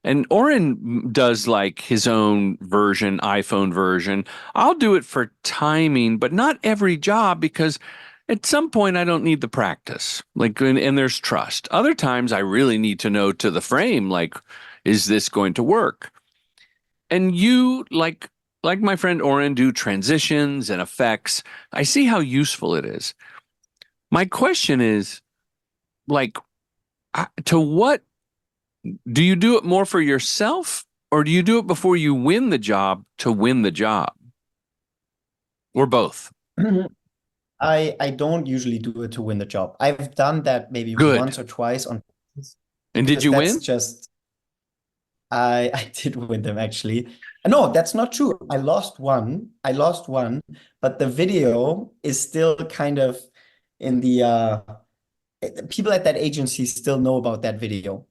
S2: And Oren does like his own version, iPhone version. I'll do it for timing, but not every job, because at some point I don't need the practice. Like, and there's trust. Other times I really need to know to the frame, like, is this going to work? And you, like my friend Oren, do transitions and effects. I see how useful it is. My question is, like, to what do you do it more for yourself, or do you do it before you win the job to win the job, or both?
S3: I don't usually do it to win the job. I've done that maybe
S2: Good.
S3: once or twice on.
S2: And did you win?
S3: That's just I did win them, actually. No, that's not true. I lost one, but the video is still kind of in the people at that agency still know about that video.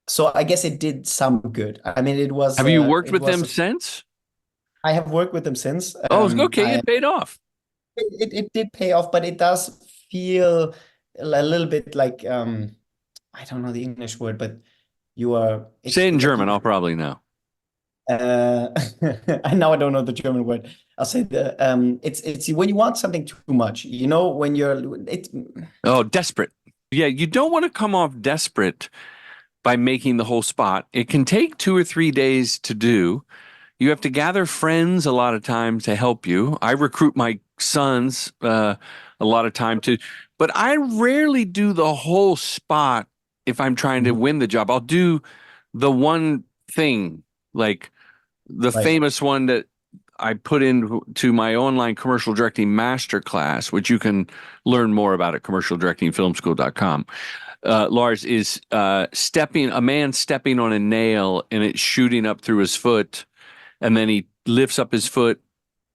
S3: So I guess it did some good. I mean, it was.
S2: Have you worked with them since?
S3: I have worked with them since.
S2: Oh, okay. It paid off.
S3: It did pay off, but it does feel a little bit like I don't know the English word, but you are.
S2: Say it in German. I'll probably know.
S3: And now I don't know the German word. I'll say it's when you want something too much, when you're
S2: desperate. Yeah, you don't want to come off desperate by making the whole spot. It can take 2 or 3 days to do. You have to gather friends a lot of times to help you. I recruit my sons a lot of time too, but I rarely do the whole spot if I'm trying to win the job. I'll do the one thing, like the famous one that I put into my online commercial directing masterclass, which you can learn more about at commercialdirectingfilmschool.com. Lars, is a man stepping on a nail and it's shooting up through his foot, and then he lifts up his foot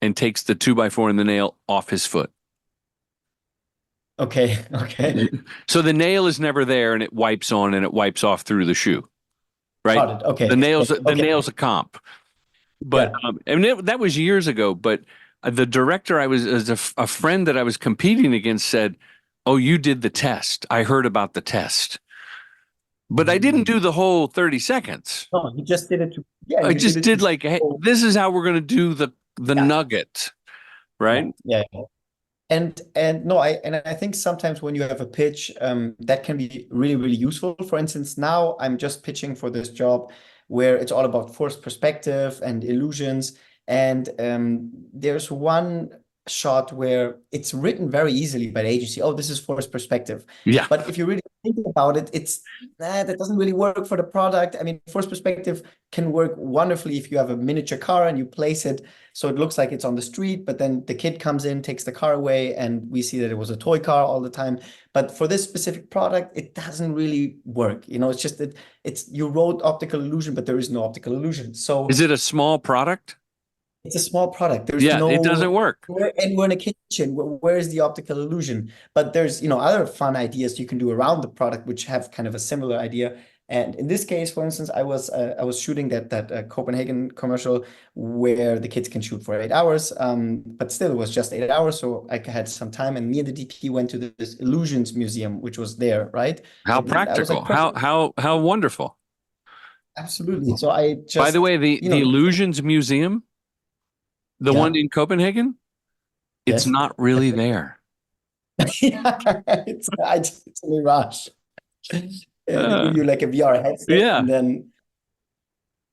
S2: and takes the 2x4 and the nail off his foot.
S3: Okay.
S2: So the nail is never there, and it wipes on and it wipes off through the shoe, right?
S3: Got it. Okay.
S2: The nail's a comp. But that was years ago. But the director as a friend that I was competing against said, "Oh, you did the test. I heard about the test." But I didn't do the whole 30 seconds.
S3: No, you just did it.
S2: I just did like, hey, this is how we're going to do the nugget, right?
S3: Yeah. And no, I think sometimes when you have a pitch, that can be really, really useful. For instance, now I'm just pitching for this job where it's all about forced perspective and illusions. And there's one shot where it's written very easily by the agency. Oh, this is forced perspective.
S2: Yeah.
S3: But if you really think about it, that doesn't really work for the product. I mean, forced perspective can work wonderfully if you have a miniature car and you place it so it looks like it's on the street, but then the kid comes in, takes the car away, and we see that it was a toy car all the time. But for this specific product, it doesn't really work. It's just that you wrote optical illusion, but there is no optical illusion. So
S2: is it a small product?
S3: It's a small product.
S2: It doesn't work.
S3: And we're in a kitchen. Where is the optical illusion? But there's, other fun ideas you can do around the product, which have kind of a similar idea. And in this case, for instance, I was shooting that Copenhagen commercial where the kids can shoot for 8 hours. But still, it was just 8 hours, so I had some time. And me and the DP went to this Illusions Museum, which was there, right?
S2: How practical! How wonderful!
S3: Absolutely. So I just.
S2: By the way, the Illusions Museum. The one in Copenhagen, it's not really there.
S3: It's a mirage. They give you like a VR headset, and then.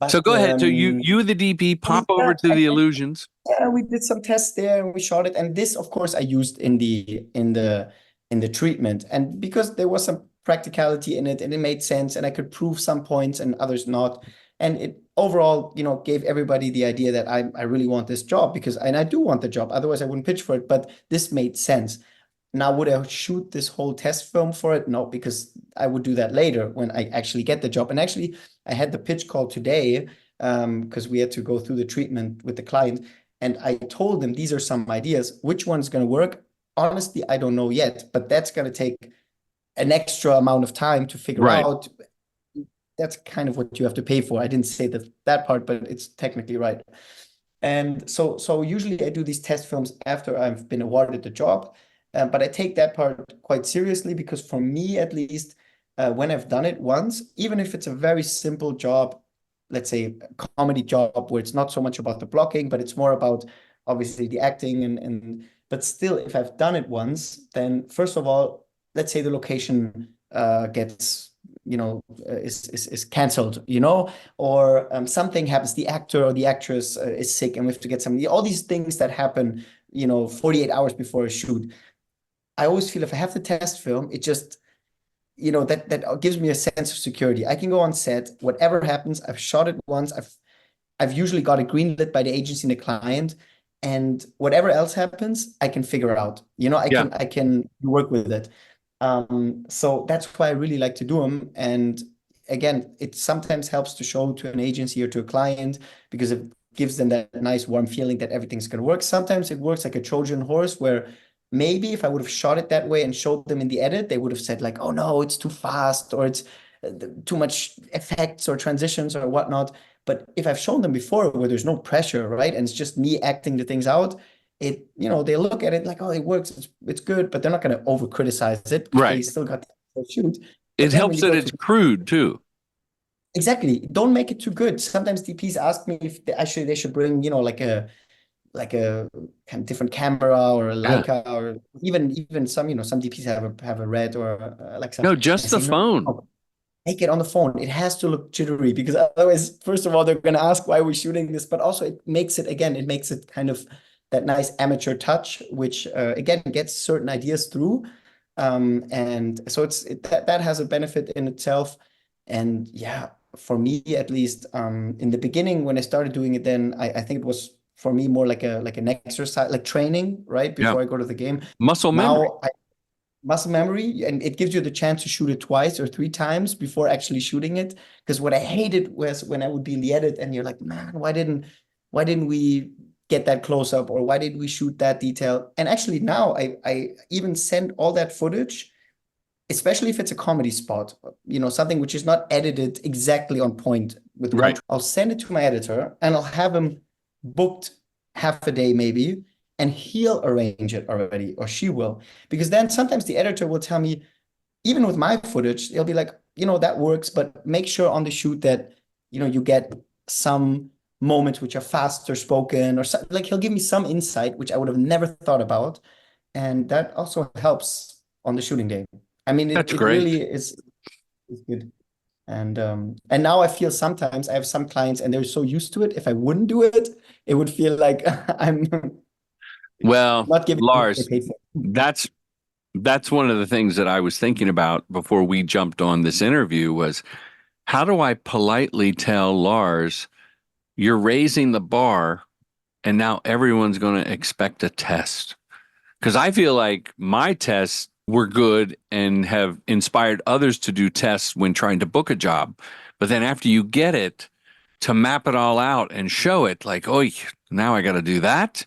S2: So go ahead. So you the DP pop over to the Illusions.
S3: Yeah, we did some tests there and we shot it, and this, of course, I used in the treatment, and because there was some practicality in it, and it made sense, and I could prove some points and others not. And it overall, gave everybody the idea that I really want this job and I do want the job. Otherwise, I wouldn't pitch for it. But this made sense. Now, would I shoot this whole test film for it? No, because I would do that later when I actually get the job. And actually, I had the pitch call today because we had to go through the treatment with the client. And I told them, these are some ideas. Which one's going to work? Honestly, I don't know yet, but that's going to take an extra amount of time to figure
S2: Right.
S3: out. That's kind of what you have to pay for. I didn't say that part, but it's technically right. And so usually I do these test films after I've been awarded the job, but I take that part quite seriously because for me, at least, when I've done it once, even if it's a very simple job, let's say a comedy job where it's not so much about the blocking, but it's more about obviously the acting but still, if I've done it once, then first of all, let's say the location gets is canceled, or something happens, the actor or the actress is sick and we have to get somebody, all these things that happen 48 hours before a shoot. I always feel if I have the test film, it just that gives me a sense of security. I can go on set, whatever happens, I've shot it once, I've usually got it greenlit by the agency and the client, and whatever else happens, I can figure out. I can work with it. So that's why I really like to do them. And again, it sometimes helps to show to an agency or to a client because it gives them that nice warm feeling that everything's going to work. Sometimes it works like a Trojan horse where maybe if I would have shot it that way and showed them in the edit, they would have said like, oh no, it's too fast or it's too much effects or transitions or whatnot. But if I've shown them before where there's no pressure, right? And it's just me acting the things out, they look at it like, oh, it works, it's good, but they're not going to over criticize it.
S2: Right.
S3: They still got to shoot.
S2: It helps that it's crude too.
S3: Exactly. Don't make it too good. Sometimes DPs ask me if they should bring, like a kind of different camera or a Leica or even some DPs have a Red or a Alexa.
S2: No, just the phone.
S3: No, make it on the phone. It has to look jittery because otherwise, first of all, they're going to ask why we're shooting this, but also it makes it kind of that nice amateur touch, which again gets certain ideas through. And so that has a benefit in itself. And yeah, for me at least, in the beginning when I started doing it, then I think it was for me more like an exercise, like training, right? Before I go to the game.
S2: Muscle memory.
S3: Muscle memory, and it gives you the chance to shoot it twice or three times before actually shooting it. Because what I hated was when I would be in the edit and you're like, man, why didn't we get that close up, or why did we shoot that detail? And actually now I even send all that footage, especially if it's a comedy spot, something which is not edited exactly on point with
S2: right.
S3: I'll send it to my editor and I'll have him booked half a day maybe, and he'll arrange it already, or she will. Because then sometimes the editor will tell me, even with my footage, they'll be like, that works, but make sure on the shoot that, you get some moments which are faster spoken, or like he'll give me some insight, which I would have never thought about. And that also helps on the shooting day. I mean, it really is good. And now I feel sometimes I have some clients and they're so used to it. If I wouldn't do it, it would feel like I'm not giving
S2: Lars, that's one of the things that I was thinking about before we jumped on this interview was, how do I politely tell Lars, you're raising the bar and now everyone's going to expect a test? Because I feel like my tests were good and have inspired others to do tests when trying to book a job. But then after you get it, to map it all out and show it like, oh, now I got to do that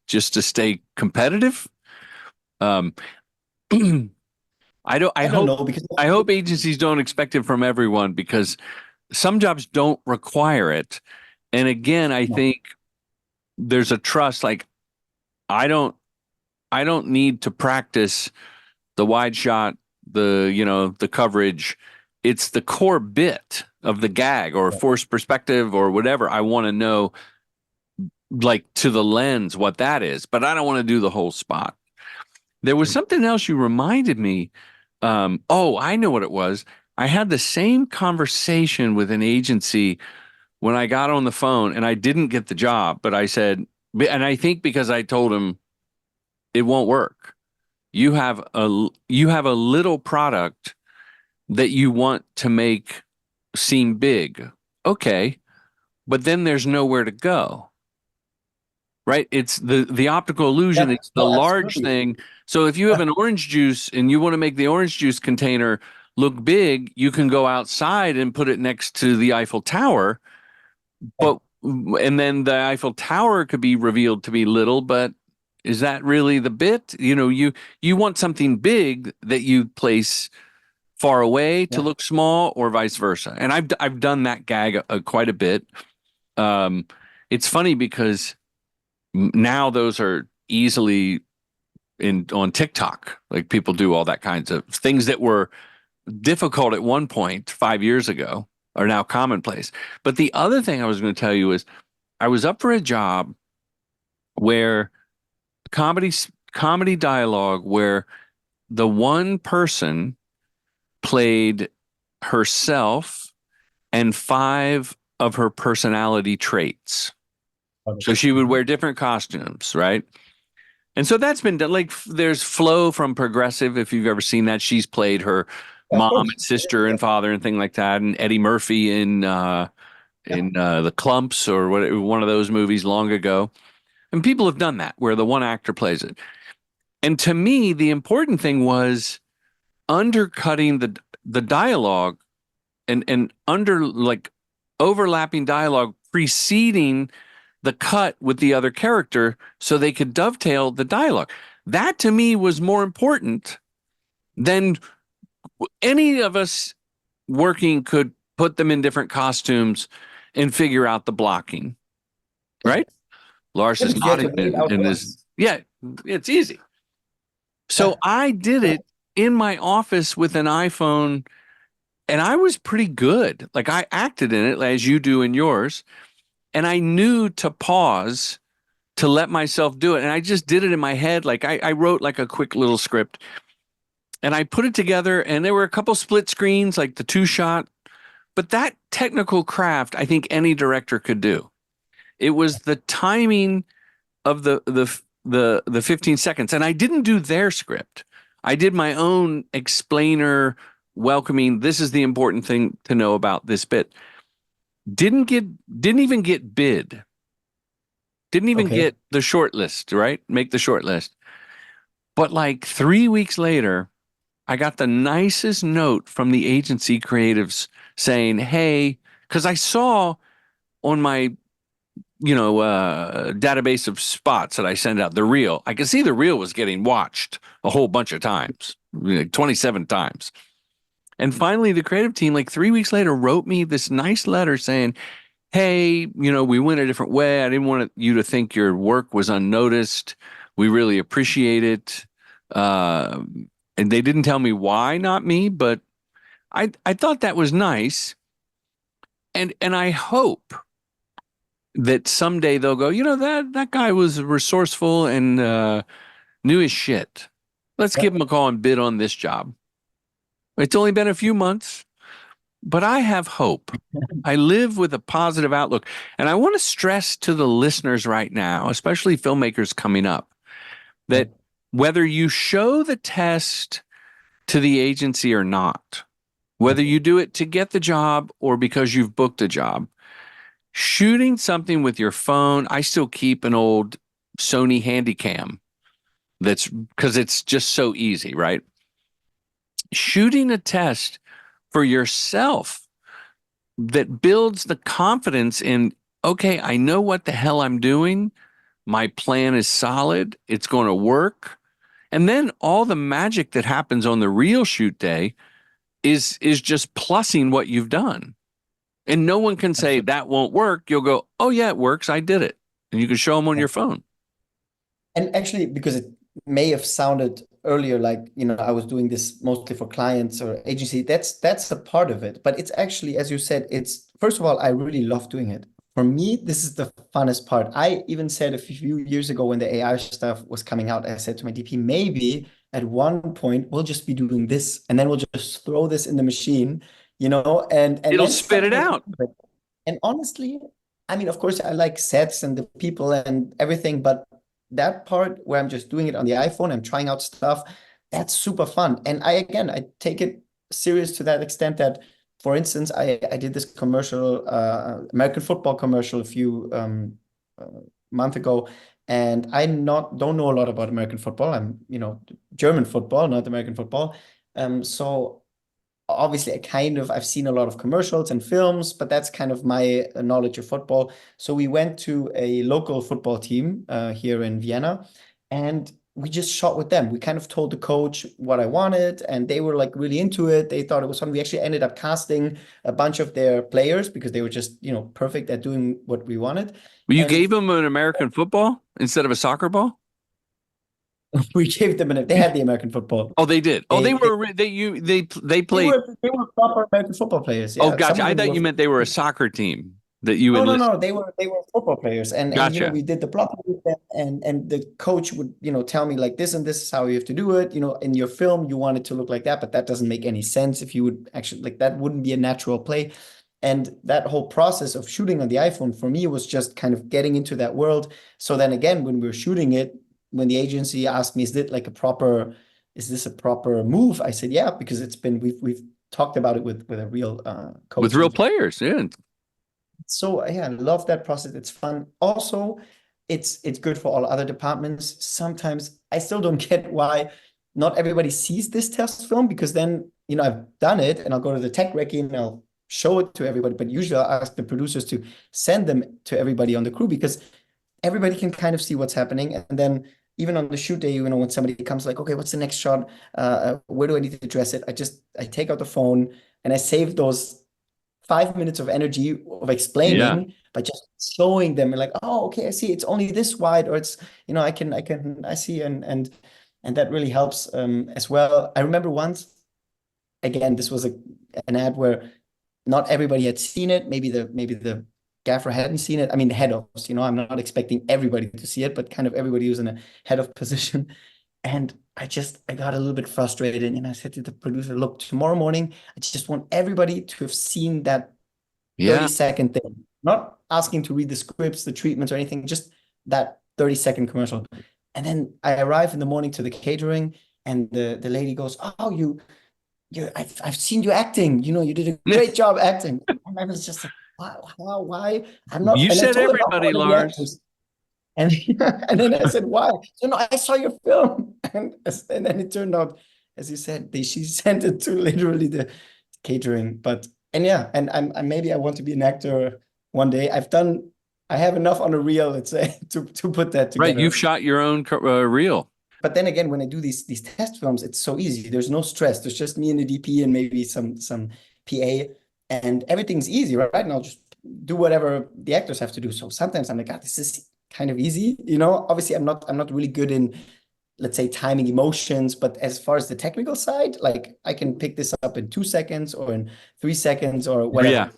S2: just to stay competitive. I hope agencies don't expect it from everyone, because some jobs don't require it. And again, I think there's a trust. Like, I don't need to practice the wide shot, the coverage. It's the core bit of the gag or forced perspective or whatever. I want to know, like, to the lens what that is, but I don't want to do the whole spot. There was something else you reminded me. I know what it was. I had the same conversation with an agency when I got on the phone, and I didn't get the job, but I said, and I think because I told him it won't work. You have a little product that you want to make seem big. Okay. But then there's nowhere to go. Right? It's the optical illusion. It's the large thing. So if you have an orange juice and you want to make the orange juice container look big, you can go outside and put it next to the Eiffel Tower. but and then the Eiffel Tower could be revealed to be little, but is that really the bit? You want something big that you place far away to
S3: Yeah.
S2: look small, or vice versa. And I've done that gag quite a bit. Um, it's funny because now those are easily in on TikTok. Like people do all that kinds of things that were difficult at one point 5 years ago are now commonplace. But the other thing I was going to tell you is I was up for a job where comedy comedy dialogue where the one person played herself and five of her personality traits. So she would wear different costumes, right? And so that's been done. Like there's Flo from Progressive, if you've ever seen that. She's played her
S3: Yeah, of
S2: mom
S3: course.
S2: and sister and father and thing like that. And Eddie Murphy in The Clumps or one of those movies long ago. And people have done that where the one actor plays it. And to me, the important thing was undercutting the dialogue and under like overlapping dialogue preceding the cut with the other character so they could dovetail the dialogue. That to me was more important than any of us working could put them in different costumes and figure out the blocking. Right? Lars
S3: Yeah,
S2: is
S3: because you have to
S2: nodding
S3: lay it out
S2: and is,
S3: once.
S2: yeah, it's easy. So
S3: Yeah.
S2: I did it in my office with an iPhone and I was pretty good. Like I acted in it as you do in yours. And I knew to pause to let myself do it. And I just did it in my head. Like I wrote like a quick little script and I put it together. And there were a couple split screens, like the two shot. But that technical craft, I think any director could do. It was the timing of the 15 seconds. And I didn't do their script. I did my own explainer welcoming. This is the important thing to know about this bit. Didn't even get bid. Didn't even
S3: Okay.
S2: get the short list, right? Make the short list. But like 3 weeks later, I got the nicest note from the agency creatives saying, hey, because I saw on my, database of spots that I send out, the reel, I could see the reel was getting watched a whole bunch of times, 27 times. And finally, the creative team, like 3 weeks later, wrote me this nice letter saying, hey, we went a different way. I didn't want you to think your work was unnoticed. We really appreciate it. Uh, and they didn't tell me why, not me, but I thought that was nice. And I hope that someday they'll go, that guy was resourceful and knew his shit. Let's
S3: Yeah.
S2: give him a call and bid on this job. It's only been a few months. But I have hope. I live with a positive outlook. And I want to stress to the listeners right now, especially filmmakers coming up, that whether you show the test to the agency or not, whether you do it to get the job or because you've booked a job, shooting something with your phone, I still keep an old Sony Handycam that's because it's just so easy, right? Shooting a test for yourself that builds the confidence in, okay, I know what the hell I'm doing. My plan is solid. It's going to work. And then all the magic that happens on the real shoot day is just plussing what you've done. And no one can say that won't work. You'll go, oh yeah, it works. I did it. And you can show them on your phone.
S3: And actually, because it may have sounded earlier like, I was doing this mostly for clients or agency, that's a part of it. But it's actually, as you said, it's first of all, I really love doing it. For me, this is the funnest part. I even said a few years ago when the AI stuff was coming out, I said to my DP, maybe at one point we'll just be doing this and then we'll just throw this in the machine, and
S2: It'll
S3: then
S2: spit it
S3: something will
S2: out.
S3: come of it. And honestly, I mean, of course, I like sets and the people and everything, but that part where I'm just doing it on the iPhone, I'm trying out stuff, that's super fun. And I take it serious to that extent that, for instance, I did this commercial, American football commercial a few month ago, and I don't know a lot about American football. I'm, German football, not American football. So obviously I've seen a lot of commercials and films, but that's kind of my knowledge of football. So we went to a local football team here in Vienna, and we just shot with them. We kind of told the coach what I wanted, and they were like really into it. They thought it was fun. We actually ended up casting a bunch of their players because they were just, perfect at doing what we wanted.
S2: Well, you
S3: And
S2: gave them an American football instead of a soccer ball?
S3: we gave them they had the American football.
S2: Oh, they did. Oh, they played.
S3: They were proper American football players. Yeah.
S2: Oh, gotcha. I thought you meant they were a soccer team that you enlisted.
S3: No. They were football players, and
S2: Gotcha.
S3: we did the blocking with them, and the coach would tell me like this and this is how you have to do it. In your film you want it to look like that, but that doesn't make any sense if you would actually like that wouldn't be a natural play. And that whole process of shooting on the iPhone for me was just kind of getting into that world. So then again, when we were shooting it, when the agency asked me, is this a proper move? I said, yeah, because we've talked about it with a real coach.
S2: With real players, yeah.
S3: So yeah, I love that process. It's fun. Also, it's good for all other departments. Sometimes I still don't get why not everybody sees this test film, because then, I've done it and I'll go to the tech recce and I'll show it to everybody. But usually I'll ask the producers to send them to everybody on the crew, because everybody can kind of see what's happening. And then even on the shoot day, when somebody comes like, okay, what's the next shot? Where do I need to address it? I take out the phone and I save those 5 minutes of energy of explaining by just showing them like, oh, okay, I see it's only this wide, or it's, I see. And that really helps as well. I remember once, again, this was an ad where not everybody had seen it. Maybe the gaffer hadn't seen it. I mean, the head ofs, I'm not expecting everybody to see it, but kind of everybody who's in a head of position. And I got a little bit frustrated, and I said to the producer, look, tomorrow morning, I just want everybody to have seen that 30-second thing, not asking to read the scripts, the treatments or anything, just that 30-second commercial. And then I arrive in the morning to the catering, and the lady goes, oh, I've seen you acting, you did a great job acting. And I was just like, why? I'm not.
S2: You said everybody, Lars.
S3: And then I said, why? So no, I saw your film. And then it turned out, as you said, she sent it to literally the catering. And maybe I want to be an actor one day. I have enough on a reel, let's say, to put that together.
S2: Right, you've shot your own reel.
S3: But then again, when I do these test films, it's so easy. There's no stress. There's just me and the DP and maybe some PA, and everything's easy, right? And I'll just do whatever the actors have to do. So sometimes I'm like, God, this is kind of easy. Obviously I'm not really good in, let's say, timing emotions, but as far as the technical side, like I can pick this up in 2 seconds or in 3 seconds or whatever.
S2: Yeah.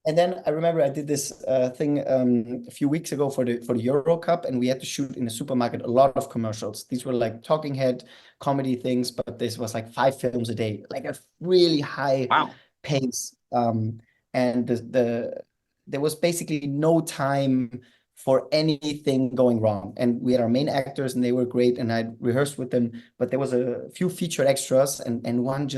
S3: And then I remember I did this thing a few weeks ago for the Euro Cup, and we had to shoot in a supermarket a lot of commercials. These were like talking head comedy things, but this was like 5 films a day, like a really high pace. And there was basically no time for anything going wrong. And we had our main actors, and they were great, and I rehearsed with them, but there was a few featured extras, and one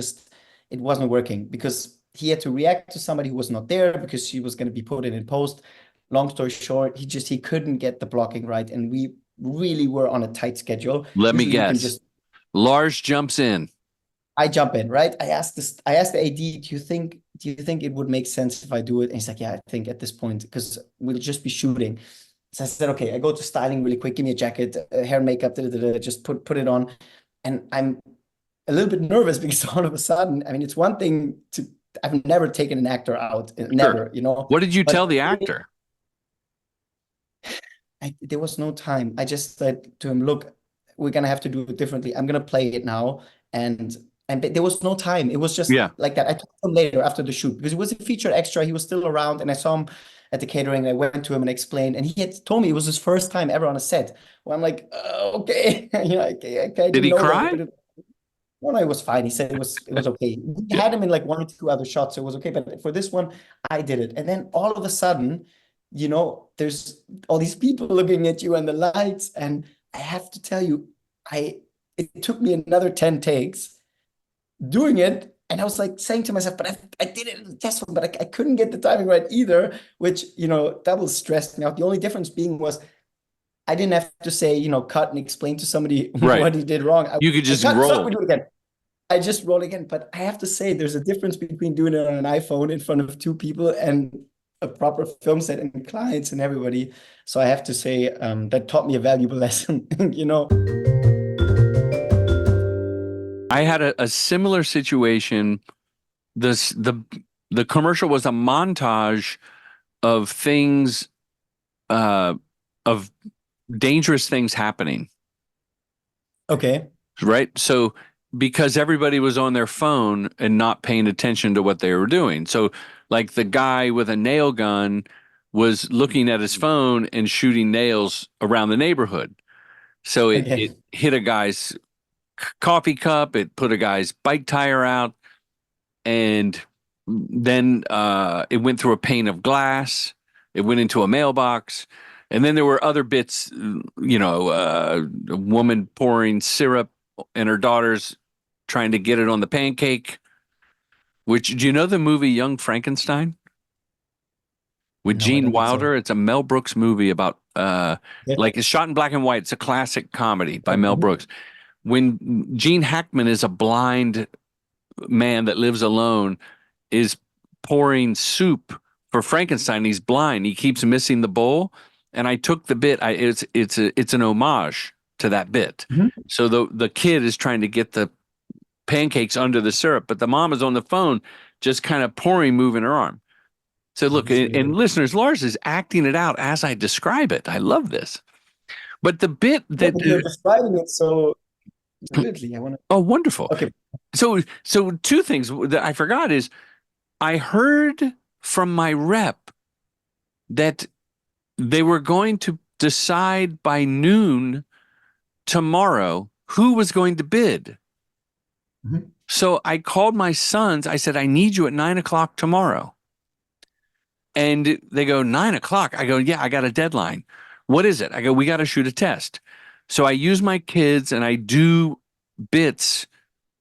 S3: it wasn't working because he had to react to somebody who was not there because she was going to be put in post. Long story short, he couldn't get the blocking right, and we really were on a tight schedule.
S2: Let me guess. Lars jumps in.
S3: I jump in, right? I asked the AD, do you think it would make sense if I do it? And he's like, yeah, I think at this point, because we'll just be shooting. So I said, okay, I go to styling really quick, give me a jacket, hair, makeup, just put it on. And I'm a little bit nervous because all of a sudden, I mean, it's one thing I've never taken an actor out, never,
S2: What did you tell the actor?
S3: There was no time. I just said to him, look, we're going to have to do it differently. I'm going to play it now. And there was no time. It was just like that. I talked to him later after the shoot because it was a featured extra. He was still around, and I saw him at the catering. I went to him and explained, and he had told me it was his first time ever on a set. Well, I'm like, okay.
S2: Did he cry?
S3: No, it was fine. He said it was okay. We had him in like 1 or 2 other shots, so it was okay. But for this one, I did it. And then all of a sudden, there's all these people looking at you and the lights. And I have to tell you, it took me another 10 takes doing it. And I was like saying to myself, but I did it in the test one, but I couldn't get the timing right either, which, double stressed me out. The only difference being was I didn't have to say, cut and explain to somebody what he did wrong.
S2: You could just roll.
S3: We do it again. I just roll again. But I have to say, there's a difference between doing it on an iPhone in front of two people and a proper film set and clients and everybody. So I have to say, that taught me a valuable lesson, you know.
S2: I had a similar situation. The commercial was a montage of things, of dangerous things happening.
S3: Okay.
S2: Right. So because everybody was on their phone and not paying attention to what they were doing. So like the guy with a nail gun was looking at his phone and shooting nails around the neighborhood. So
S3: Okay.
S2: it hit a guy's coffee cup, it put a guy's bike tire out, and then it went through a pane of glass, it went into a mailbox, and then there were other bits, a woman pouring syrup and her daughter's trying to get it on the pancake. Which, do you know the movie Young Frankenstein with
S3: No, I
S2: Gene
S3: don't think so.
S2: Wilder? It's a Mel Brooks movie about
S3: Yeah.
S2: like it's shot in black and white. It's a classic comedy by Mel Brooks. When Gene Hackman is a blind man that lives alone, is pouring soup for Frankenstein. He's blind. He keeps missing the bowl. And I took the bit. It's an homage to that bit.
S3: Mhm.
S2: So the kid is trying to get the pancakes under the syrup, but the mom is on the phone, just kind of pouring, moving her arm. So look,
S3: That's really
S2: and
S3: good.
S2: listeners, Lars is acting it out as I describe it. I love this. But the bit
S3: Yeah,
S2: that
S3: but you're describing it so vividly. I want to.
S2: oh, wonderful.
S3: Okay.
S2: So two things that I forgot is I heard from my rep that they were going to decide by noon tomorrow who was going to bid.
S3: Mhm.
S2: So I called my sons. I said, I need you at 9:00 tomorrow. And they go, 9:00. I go, yeah, I got a deadline. What is it? I go, we got to shoot a test. So I use my kids and I do bits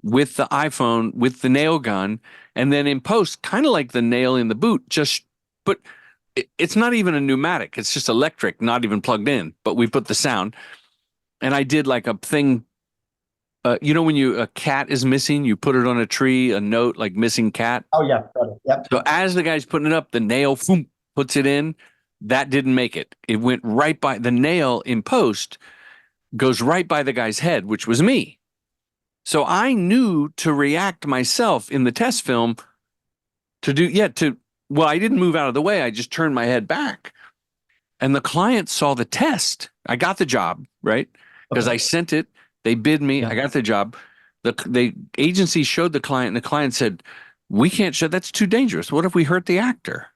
S2: with the iPhone, with the nail gun. And then in post, kind of like the nail in the boot, but it's not even a pneumatic. It's just electric, not even plugged in, but we put the sound. And I did like a thing. When a cat is missing, you put it on a tree, a note like missing cat.
S3: Oh yeah, got it. Yep.
S2: So as the guy's putting it up, the nail boom, puts it in. That didn't make it. It went right by the nail in post, goes right by the guy's head, which was me. So I knew to react myself in the test film I didn't move out of the way. I just turned my head back. And the client saw the test. I got the job, right? Because
S3: Okay.
S2: I sent it. They bid me.
S3: Yeah.
S2: I got the job. The agency showed the client, and the client said, we can't show, that's too dangerous. What if we hurt the actor?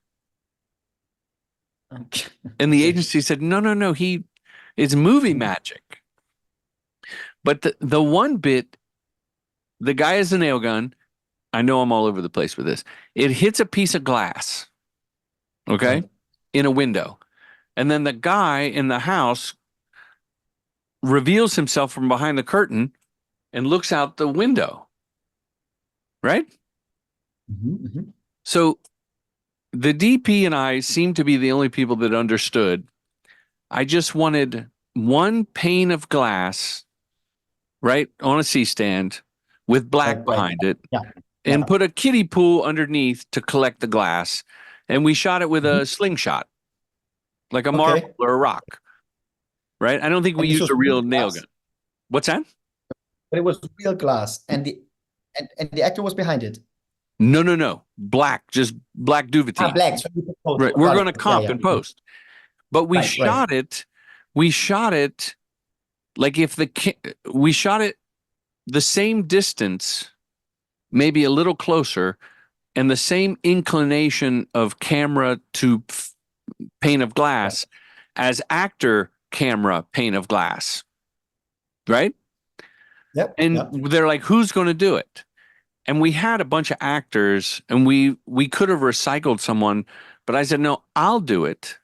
S3: Okay.
S2: And the
S3: Okay.
S2: agency said, no, it's movie magic. But the one bit, the guy has a nail gun. I know I'm all over the place with this. It hits a piece of glass, okay,
S3: Right.
S2: in a window. And then the guy in the house reveals himself from behind the curtain and looks out the window, right?
S3: Mhm, mhm.
S2: So the DP and I seem to be the only people that understood. I just wanted one pane of glass, right, on a C-stand with black
S3: Right.
S2: behind it,
S3: Yeah.
S2: and
S3: Yeah.
S2: put a kiddie pool underneath to collect the glass. And we shot it with a slingshot, like a marble
S3: Okay.
S2: or a rock, right? I don't think we
S3: And this
S2: used
S3: was
S2: a
S3: real
S2: real nail
S3: glass,
S2: gun. What's that?
S3: but it was real glass, and the actor was behind it.
S2: No. Black, just black
S3: Ah,
S2: duvetine.
S3: black. So you could post.
S2: Right. We're
S3: Got
S2: going to
S3: it. Yeah,
S2: comp
S3: yeah.
S2: and post. But we
S3: Right, right.
S2: shot it like we shot it the same distance, maybe a little closer, and the same inclination of camera to pane of glass as actor camera pane of glass, right?
S3: Yep.
S2: And
S3: Yep.
S2: they're like, who's going to do it? And we had a bunch of actors, and we could have recycled someone, but I said, no, I'll do it.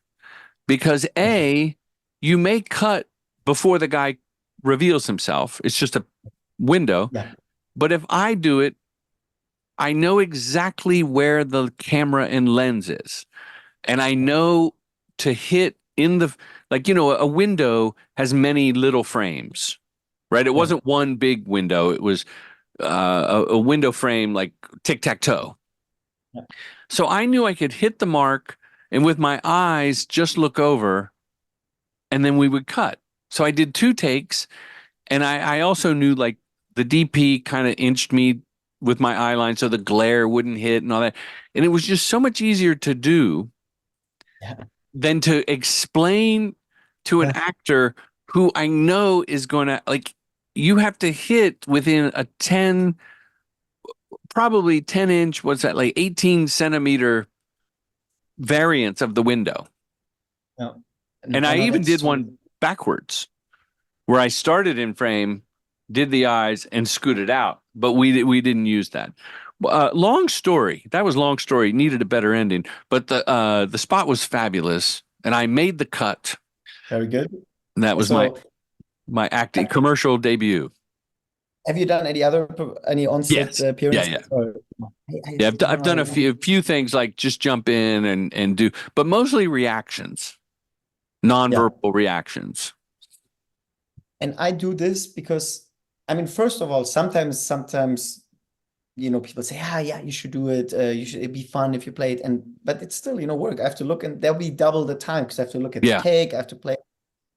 S2: Because you may cut before the guy reveals himself. It's just a window.
S3: Yeah.
S2: But if I do it, I know exactly where the camera and lens is. And I know to hit in a window has many little frames, right? It
S3: Yeah.
S2: wasn't one big window. It was a window frame like tic-tac-toe.
S3: Yeah.
S2: So I knew I could hit the mark and with my eyes just look over and then we would cut. So I did 2 takes, and I also knew like the DP kind of inched me with my eye line so the glare wouldn't hit and all that. And it was just so much easier to do
S3: Yeah.
S2: than to explain to an actor who I know is going to, like, you have to hit within a 10, probably 10 inch, what's that, like 18 centimeter variance of the window.
S3: Yeah.
S2: And I
S3: No,
S2: even
S3: that's
S2: did
S3: so.
S2: one backwards where I started in frame, did the eyes, and scooted out. But we didn't use that. Long story. That was long story. Needed a better ending. But the spot was fabulous, and I made the cut.
S3: Very good.
S2: And that was
S3: So,
S2: my acting commercial debut.
S3: have you done any on-set
S2: Yes. Yeah.
S3: appearances?
S2: Yeah.
S3: Or,
S2: Yeah. I've done
S3: I
S2: a few things like just jump in and do, but mostly reactions, nonverbal reactions.
S3: And I do this because, I mean, first of all, sometimes, people say, yeah, you should do it. It'd be fun if you play it. But it's still, work. I have to look, and there'll be double the time because I have to look at the
S2: Yeah.
S3: take, I have to play.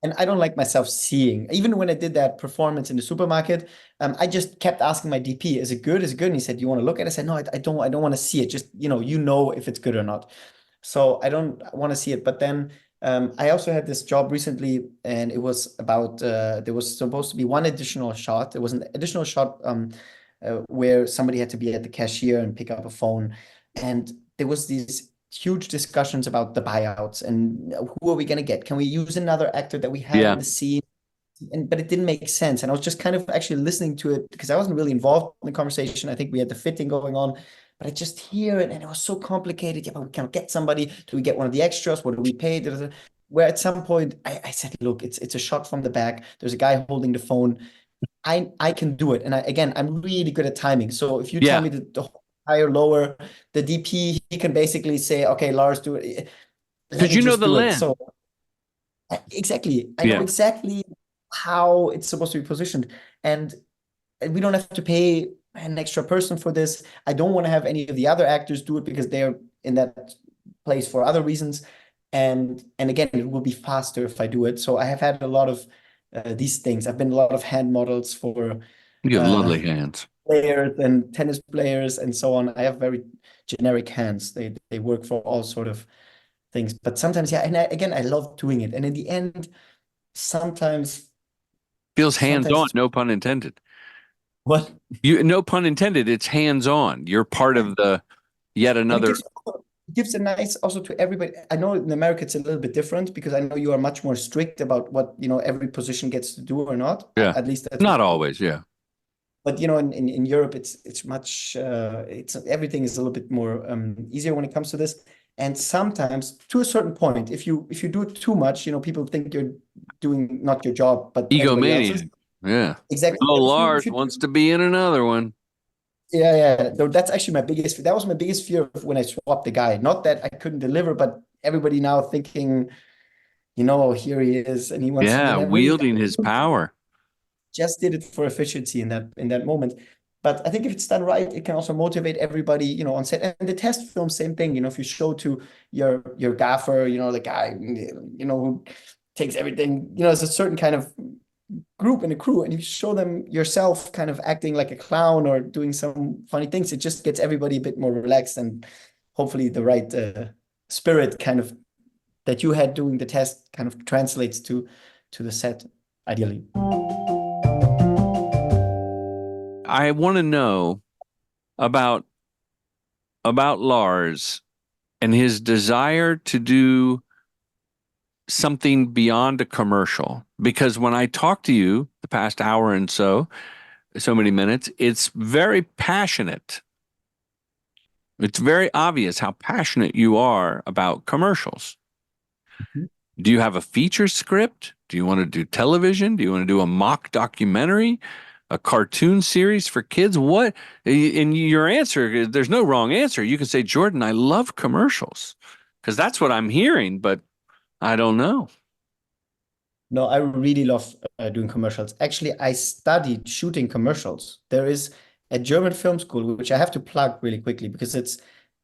S3: And I don't like myself seeing. Even when I did that performance in the supermarket, I just kept asking my DP, "Is it good? Is it good?" And he said, "You want to look at it?" I said, "No, I don't. I don't want to see it. Just if it's good or not." So I don't want to see it. But then I also had this job recently, and it was about there was supposed to be one additional shot. There was an additional shot where somebody had to be at the cashier and pick up a phone, and there was these huge discussions about the buyouts and who are we going to get? Can we use another actor that we had
S2: Yeah.
S3: in the scene? But it didn't make sense. And I was just kind of actually listening to it because I wasn't really involved in the conversation. I think we had the fitting going on, but I just hear it and it was so complicated. Yeah, but we can't get somebody. Do we get one of the extras? What do we pay? Where at some point I said, look, it's a shot from the back. There's a guy holding the phone. I can do it. And I'm really good at timing. So if you tell me the higher, lower, the DP, he can basically say, okay, Lars, do it.
S2: Because you know the lens.
S3: So exactly. I
S2: Yeah.
S3: know exactly how it's supposed to be positioned. And we don't have to pay an extra person for this. I don't want to have any of the other actors do it because they're in that place for other reasons. And again, it will be faster if I do it. So I have had a lot of these things. I've been a lot of hand models for
S2: You have lovely hands.
S3: players and tennis players and so on. I have very generic hands. They work for all sort of things. But sometimes, yeah, and I love doing it. And in the end, sometimes
S2: Feels hands on,
S3: it's
S2: no pun intended.
S3: what?
S2: No pun intended. It's hands on. You're part of the yet another.
S3: It gives a nice also to everybody. I know in America it's a little bit different because I know you are much more strict about what every position gets to do or not.
S2: Yeah.
S3: At least that's
S2: Not always. Yeah.
S3: But in Europe it's much everything is a little bit more easier when it comes to this. And sometimes to a certain point, if you do it too much, people think you're doing not your job, but everybody else's.
S2: Egomaniac. Yeah.
S3: Exactly.
S2: Oh, Lars wants to be in another one.
S3: Yeah. So that's actually that was my biggest fear when I swapped the guy. Not that I couldn't deliver, but everybody now thinking, here he is and he wants to.
S2: Yeah, wielding his power.
S3: Just did it for efficiency in that moment. But I think if it's done right, it can also motivate everybody, on set. And the test film, same thing. If you show to your gaffer, the guy, who takes everything, there's a certain kind of group and a crew, and you show them yourself kind of acting like a clown or doing some funny things, it just gets everybody a bit more relaxed, and hopefully the right spirit kind of that you had doing the test kind of translates to the set, ideally.
S2: I want to know about Lars and his desire to do something beyond a commercial. Because when I talk to you the past hour and so many minutes, it's very passionate. It's very obvious how passionate you are about commercials.
S3: Mm-hmm.
S2: Do you have a feature script? Do you want to do television? Do you want to do a mock documentary? A cartoon series for kids? What? In your answer, there's no wrong answer. You can say, Jordan, I love commercials, because that's what I'm hearing, but I don't know.
S3: No, I really love doing commercials. Actually, I studied shooting commercials. There is a German film school, which I have to plug really quickly because it's,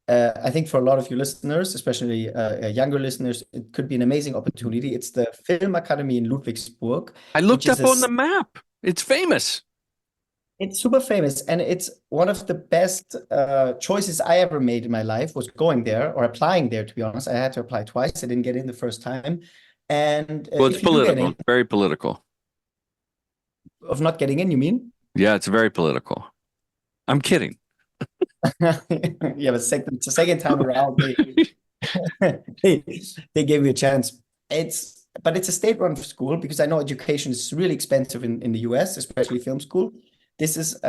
S3: I think for a lot of your listeners, especially younger listeners, it could be an amazing opportunity. It's the Film Academy in Ludwigsburg,
S2: I
S3: which
S2: looked
S3: is
S2: up on the map. It's famous.
S3: it's super famous, and it's one of the best choices I ever made in my life was going there or applying there, to be honest. I had to apply twice. I didn't get in the first time. And
S2: Well, it's
S3: if you do get
S2: political.
S3: in,
S2: It's very political.
S3: of not getting in, you mean?
S2: Yeah, it's very political. I'm kidding.
S3: Yeah, but it's the second time around they, they gave me a chance. But it's a state-run school because I know education is really expensive in the US, especially film school. This is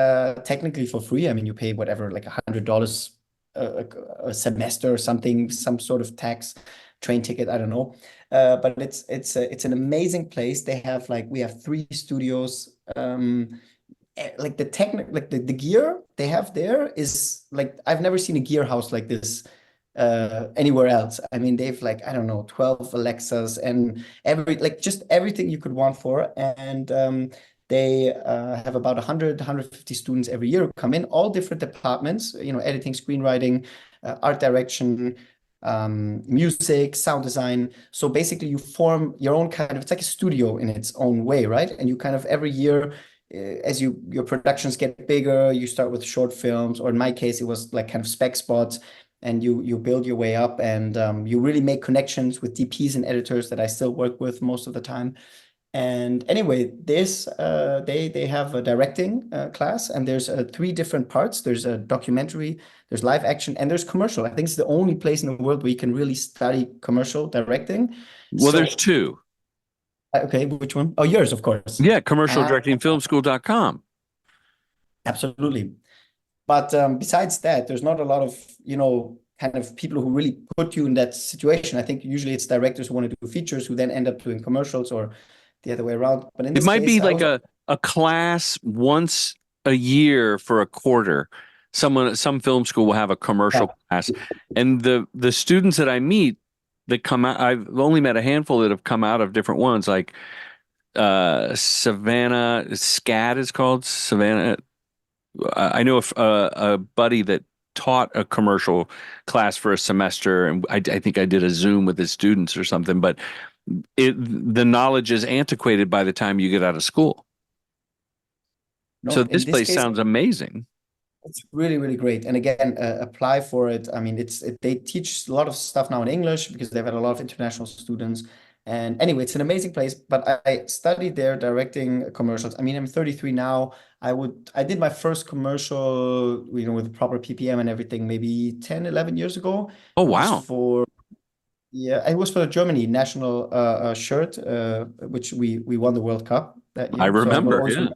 S3: technically for free. I mean, you pay whatever, like $100 a semester or something, some sort of tax, train ticket, I don't know. But it's an amazing place. We have 3 studios. Like the gear they have there is like I've never seen a gear house like this anywhere else. I mean, they've like, I don't know, 12 Alexas and just everything you could want for. And they have about 150 students every year who come in, all different departments, editing, screenwriting, art direction, music, sound design. So basically you form your own it's like a studio in its own way, right? And you kind of every year, as your productions get bigger, you start with short films, or in my case, it was like kind of spec spots, and you build your way up, and you really make connections with DPs and editors that I still work with most of the time. And anyway, they have a directing class, and there's 3 different parts. There's a documentary, there's live action, and there's commercial. I think it's the only place in the world where you can really study commercial directing.
S2: Well, there's 2.
S3: Okay, which one? Oh, yours, of course.
S2: Yeah, commercialdirectingfilmschool.com.
S3: Absolutely. But besides that, there's not a lot of, kind of people who really put you in that situation. I think usually it's directors who want to do features who then end up doing commercials, or the other way around. But in this
S2: It might
S3: case,
S2: be like a class once a year for a quarter. Some film school will have a commercial class. And the students that I meet that come out, I've only met a handful that have come out of different ones, like Savannah, SCAD is called Savannah. I know a buddy that taught a commercial class for a semester, and I think I did a Zoom with his students or something, but the knowledge is antiquated by the time you get out of school.
S3: No,
S2: So
S3: in
S2: this place
S3: case,
S2: sounds amazing.
S3: it's really, really great. And again, apply for it. I mean, they teach a lot of stuff now in English because they've had a lot of international students. And anyway, it's an amazing place. But I studied there directing commercials. I mean, I'm 33 now. I did my first commercial, with proper PPM and everything, maybe 10, 11 years ago.
S2: Oh,
S3: It was
S2: wow.
S3: it was for Germany national shirt, which we won the World Cup that year.
S2: I
S3: So I will
S2: remember,
S3: always
S2: yeah.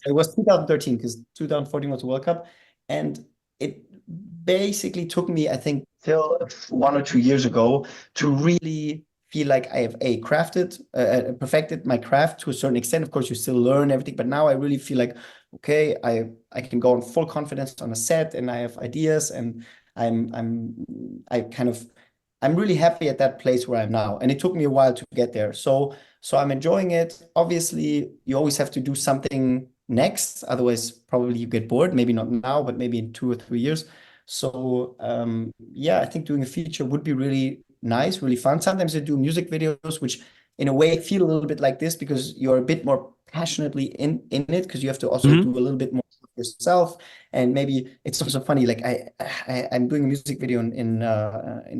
S3: it was 2013 because 2014 was the World Cup, and it basically took me, I think, till 1 or 2 years ago to really feel like I have perfected my craft to a certain extent. Of course, you still learn everything, but now I really feel like, okay, I can go in full confidence on a set, and I have ideas, and I'm really happy at that place where I'm now, and it took me a while to get there. So I'm enjoying it. Obviously, you always have to do something next. Otherwise, probably you get bored. Maybe not now, but maybe in 2 or 3 years. So yeah, I think doing a feature would be really nice, really fun. Sometimes I do music videos, which in a way feel a little bit like this because you're a bit more passionately in it because you have to also do a little bit more yourself. And maybe it's also funny, like I'm doing a music video in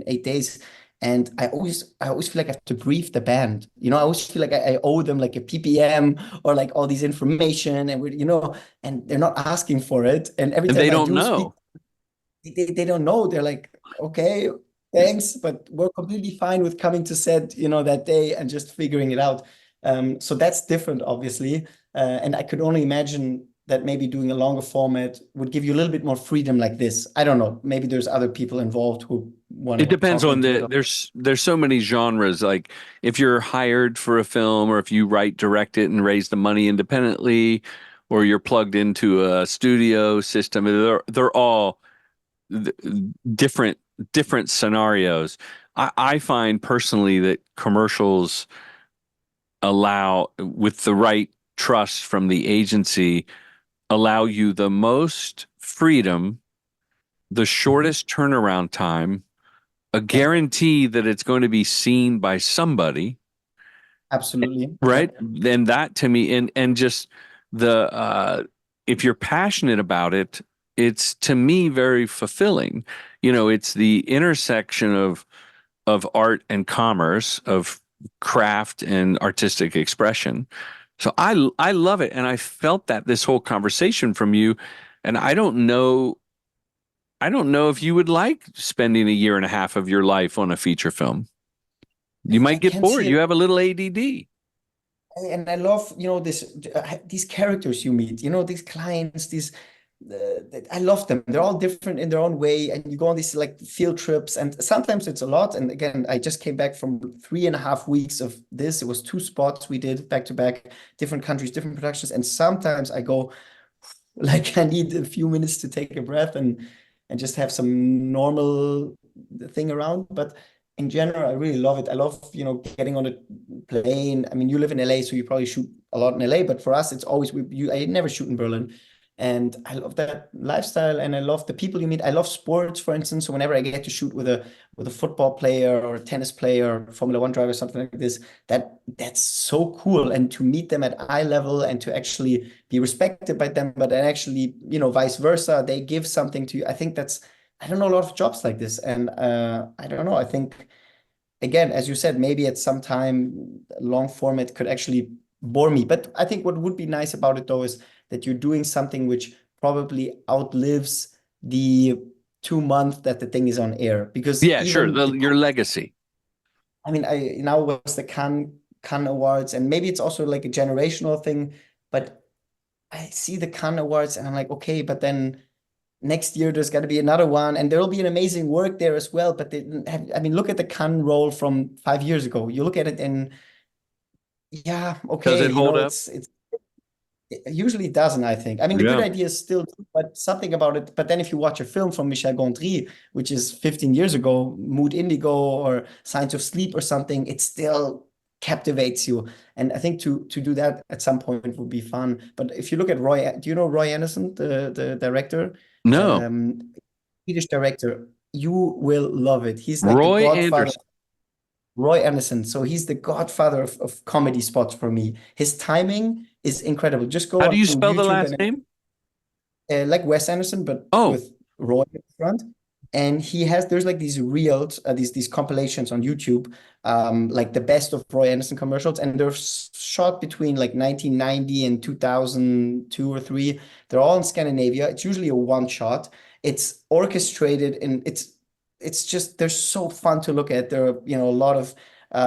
S3: 8 days. And I always feel like I have to brief the band. I always feel like I owe them like a PPM or like all these information, and they're not asking for it. And every
S2: And
S3: time
S2: they
S3: I
S2: don't
S3: do speak,
S2: know.
S3: they don't know. They're like, okay, thanks, but we're completely fine with coming to set, that day and just figuring it out. So that's different, obviously. And I could only imagine that maybe doing a longer format would give you a little bit more freedom like this. I don't know. Maybe there's other people involved who want to
S2: It depends
S3: talk
S2: on
S3: into it.
S2: there's so many genres. Like if you're hired for a film, or if you write, direct it, and raise the money independently, or you're plugged into a studio system, they're all different scenarios. I find personally that commercials allow, with the right trust from the agency, allow you the most freedom, the shortest turnaround time, a guarantee that it's going to be seen by somebody,
S3: Absolutely.
S2: right?
S3: Yep.
S2: Then that to me, and just the if you're passionate about it, it's to me very fulfilling. It's the intersection of art and commerce, of craft and artistic expression. So I love it, and I felt that this whole conversation from you, and I don't know if you would like spending a year and a half of your life on a feature film. You
S3: I
S2: might get
S3: can see
S2: bored. You
S3: it.
S2: have a little ADD.
S3: And I love, these characters you meet, these clients, I love them. They're all different in their own way. And you go on these like field trips, and sometimes it's a lot. And again, I just came back from 3.5 weeks of this. It was 2 spots we did back to back, different countries, different productions. And sometimes I go, like, I need a few minutes to take a breath and just have some normal thing around. But in general, I really love it. I love, getting on a plane. I mean, you live in LA, so you probably shoot a lot in LA, but for us, it's always I never shoot in Berlin. And I love that lifestyle, and I love the people you meet. I love sports, for instance. So whenever I get to shoot with a football player or a tennis player, or Formula One driver, something like this, that's so cool. And to meet them at eye level and to actually be respected by them, but then actually, vice versa, they give something to you. I don't know a lot of jobs like this, and I don't know. I think, again, as you said, maybe at some time long format could actually bore me. But I think what would be nice about it though is that you're doing something which probably outlives the 2 month that the thing is on air. Because
S2: Yeah, sure.
S3: even
S2: Your legacy.
S3: I mean, I now was the Cannes Awards, and maybe it's also like a generational thing, but I see the Cannes Awards and I'm like, okay, but then next year there's got to be another one, and there will be an amazing work there as well. But I mean, look at the Cannes roll from 5 years ago. You look at it and yeah,
S2: Does
S3: okay,
S2: it hold up?
S3: it usually doesn't, I think. I mean, the good
S2: Yeah.
S3: ideas still do, but something about it. But then if you watch a film from Michel Gondry, which is 15 years ago, Mood Indigo or Signs of Sleep or something, it still captivates you. And I think to do that at some point would be fun. But if you look at do you know Roy Anderson, the director?
S2: No.
S3: Swedish director. You will love it. He's like the
S2: Roy
S3: godfather.
S2: Anderson.
S3: Roy Anderson. So he's the godfather of comedy spots for me. His timing is incredible. Just go
S2: How
S3: on
S2: do you spell the
S3: YouTube
S2: last name?
S3: like Wes Anderson, but
S2: Oh,
S3: with Roy at the front. And there's like these reels, these compilations on YouTube, like the best of Roy Anderson commercials, and they're shot between like 1990 and 2002 or three. They're all in Scandinavia. It's usually a one shot. It's orchestrated, and it's just they're so fun to look at. There are a lot of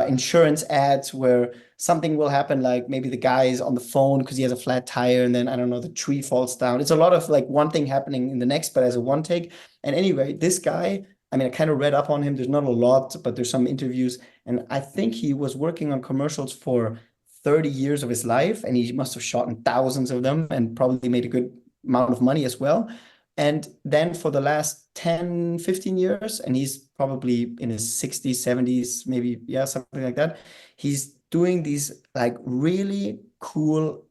S3: insurance ads where something will happen, like maybe the guy is on the phone because he has a flat tire, and then I don't know, the tree falls down. It's a lot of like one thing happening in the next, but as a one take. And anyway, this guy, I mean, I kind of read up on him. There's not a lot, but there's some interviews, and I think he was working on commercials for 30 years of his life, and he must have shot in thousands of them and probably made a good amount of money as well. And then for the last 10, 15 years, and he's probably in his 60s, 70s, maybe, yeah, something like that, he's doing these like really cool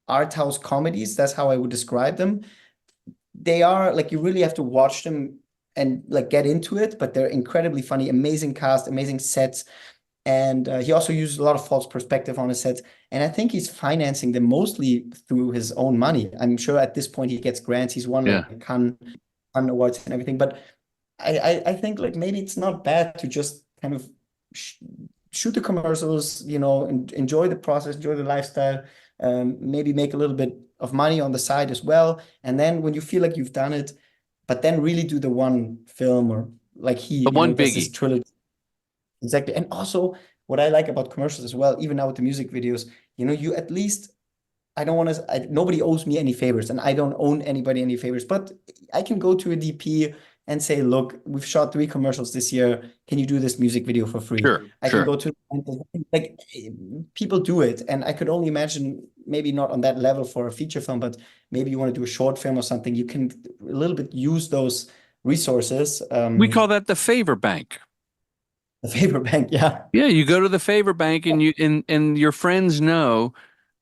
S3: art house comedies. That's how I would describe them. They are like, you really have to watch them and like get into it, but they're incredibly funny, amazing cast, amazing sets. And he also uses a lot of false perspective on his sets. And I think he's financing them mostly through his own money. I'm sure at this point he gets grants. He's won
S2: yeah.
S3: like Cannes awards and everything. But I think like maybe it's not bad to just kind of shoot the commercials, and enjoy the process, enjoy the lifestyle, maybe make a little bit of money on the side as well. And then when you feel like you've done it, but then really do the one film, or like
S2: The one
S3: does this
S2: biggie.
S3: trilogy. Exactly. And also what I like about commercials as well, even now with the music videos, you at least, I don't want to, nobody owes me any favors, and I don't owe anybody any favors, but I can go to a DP and say, look, we've shot 3 commercials this year. Can you do this music video for free?
S2: Sure,
S3: I
S2: sure.
S3: can go to, like, people do it. And I could only imagine, maybe not on that level for a feature film, but maybe you want to do a short film or something. You can a little bit use those resources.
S2: We call that the favor bank.
S3: The favor bank, yeah.
S2: Yeah, you go to the favor bank, and and your friends know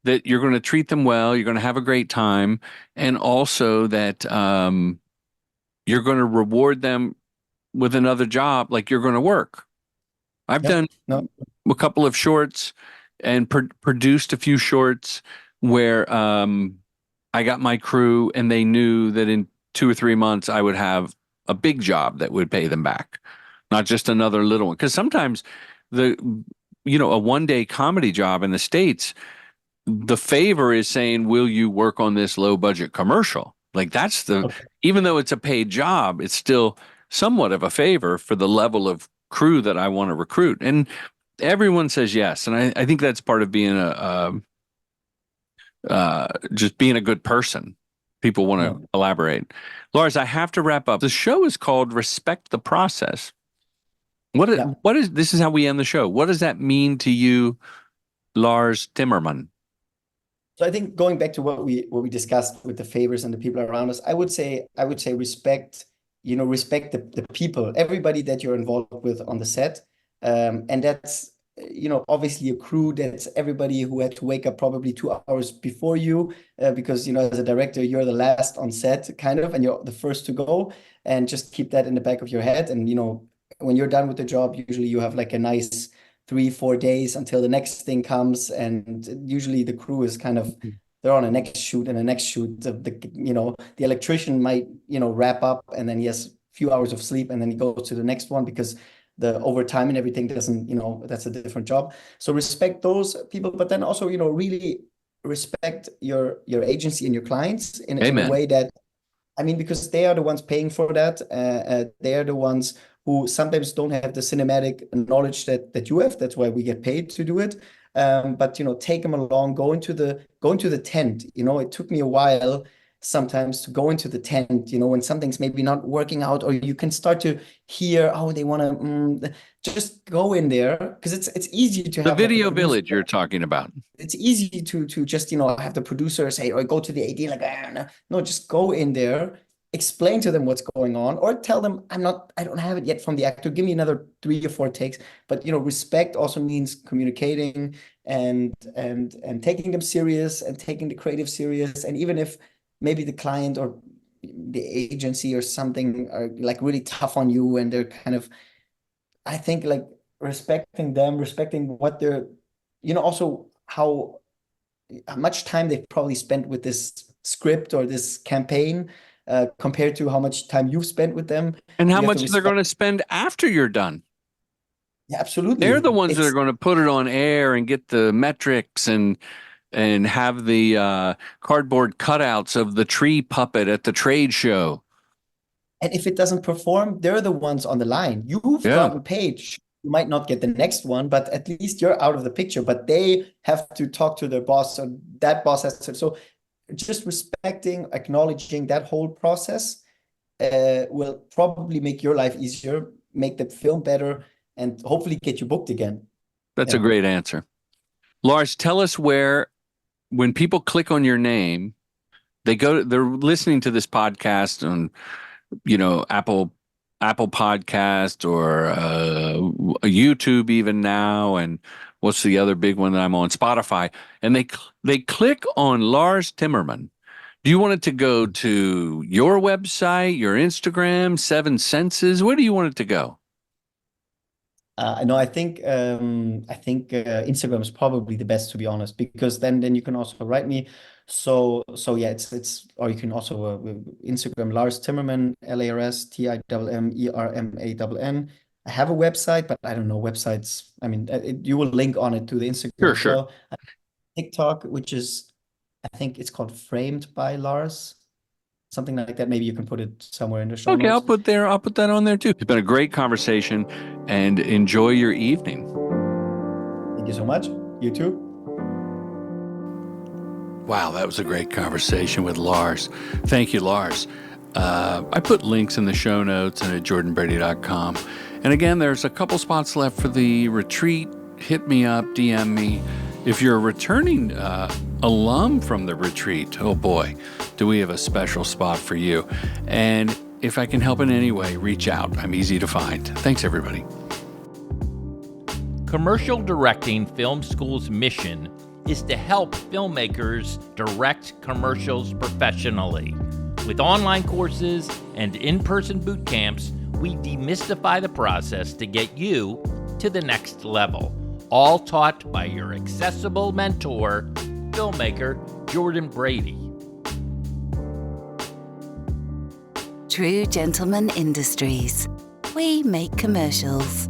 S2: that you're going to treat them well, you're going to have a great time, and also that you're going to reward them with another job, like you're going to work. I've
S3: Yep.
S2: done
S3: No.
S2: a couple of shorts and produced a few shorts where I got my crew and they knew that in 2 or 3 months I would have a big job that would pay them back, not just another little one. Because sometimes a one-day comedy job in the States, the favor is saying, will you work on this low-budget commercial? Like even though it's a paid job, it's still somewhat of a favor for the level of crew that I want to recruit. And everyone says yes. And I think that's part of being just being a good person. People want to elaborate. Lars, I have to wrap up. The show is called Respect the Process. This is how we end the show. What does that mean to you, Lars Timmermann?
S3: So I think going back to what we discussed with the favors and the people around us, I would say respect, respect the people, everybody that you're involved with on the set. And that's, obviously a crew, that's everybody who had to wake up probably 2 hours before you, because, as a director, you're the last on set kind of, and you're the first to go, and just keep that in the back of your head. And, when you're done with the job, usually you have like a nice 3-4 days until the next thing comes. And usually the crew is kind of, they're on a next shoot and the next shoot. The electrician might, wrap up and then he has a few hours of sleep and then he goes to the next one because the overtime and everything doesn't, that's a different job. So respect those people, but then also, really respect your agency and your clients in a way that, because they are the ones paying for that. They are the ones who sometimes don't have the cinematic knowledge that you have. That's why we get paid to do it. But take them along, go into the tent. It took me a while sometimes to go into the tent, when something's maybe not working out, or you can start to hear, they want to just go in there, because it's easy to have
S2: the video village you're talking about.
S3: It's easy to just have the producer say, or go to the AD like, no, just go in there, explain to them what's going on, or tell them I don't have it yet from the actor, give me another 3 or 4 takes. But respect also means communicating and taking them serious and taking the creative serious. And even if maybe the client or the agency or something are like really tough on you, and they're kind of, I think, like respecting them, respecting what they're, also how much time they've probably spent with this script or this campaign, compared to how much time you've spent with them.
S2: And how much they're going to spend after you're done.
S3: Yeah, absolutely.
S2: They're the ones that are going to put it on air and get the metrics and have the cardboard cutouts of the tree puppet at the trade show.
S3: And if it doesn't perform, they're the ones on the line. You've gotten paid. You might not get the next one, but at least you're out of the picture. But they have to talk to their boss, so that boss has to. So just respecting, acknowledging that whole process will probably make your life easier, make the film better, and hopefully get you booked again.
S2: That's a great answer. Lars, tell us where, when people click on your name, they're listening to this podcast on, Apple Podcast or YouTube even now, and what's the other big one that I'm on? Spotify. And they click on Lars Timmermann. Do you want it to go to your website, your Instagram, Seven Senses? Where do you want it to go?
S3: No, I think Instagram is probably the best, to be honest, because then you can also write me. So yeah, it's or you can also Instagram Lars Timmermann, LarsTimmermann. I have a website, but I don't know websites. You will link on it to the Instagram.
S2: Sure.
S3: Well. TikTok, which is, I think it's called Framed by Lars, something like that. Maybe you can put it somewhere in the show notes.
S2: I'll put that on there too. It's been a great conversation, and enjoy your evening.
S3: Thank you so much. You too.
S2: Wow, that was a great conversation with Lars. Thank you, Lars. I put links in the show notes and at jordanbrady.com. And again, there's a couple spots left for the retreat. Hit me up, DM me. If you're a returning alum from the retreat, oh boy, do we have a special spot for you. And if I can help in any way, reach out. I'm easy to find. Thanks, everybody.
S5: Commercial Directing Film School's mission is to help filmmakers direct commercials professionally. With online courses and in-person boot camps, we demystify the process to get you to the next level, all taught by your accessible mentor, filmmaker Jordan Brady.
S6: True Gentleman Industries. We make commercials.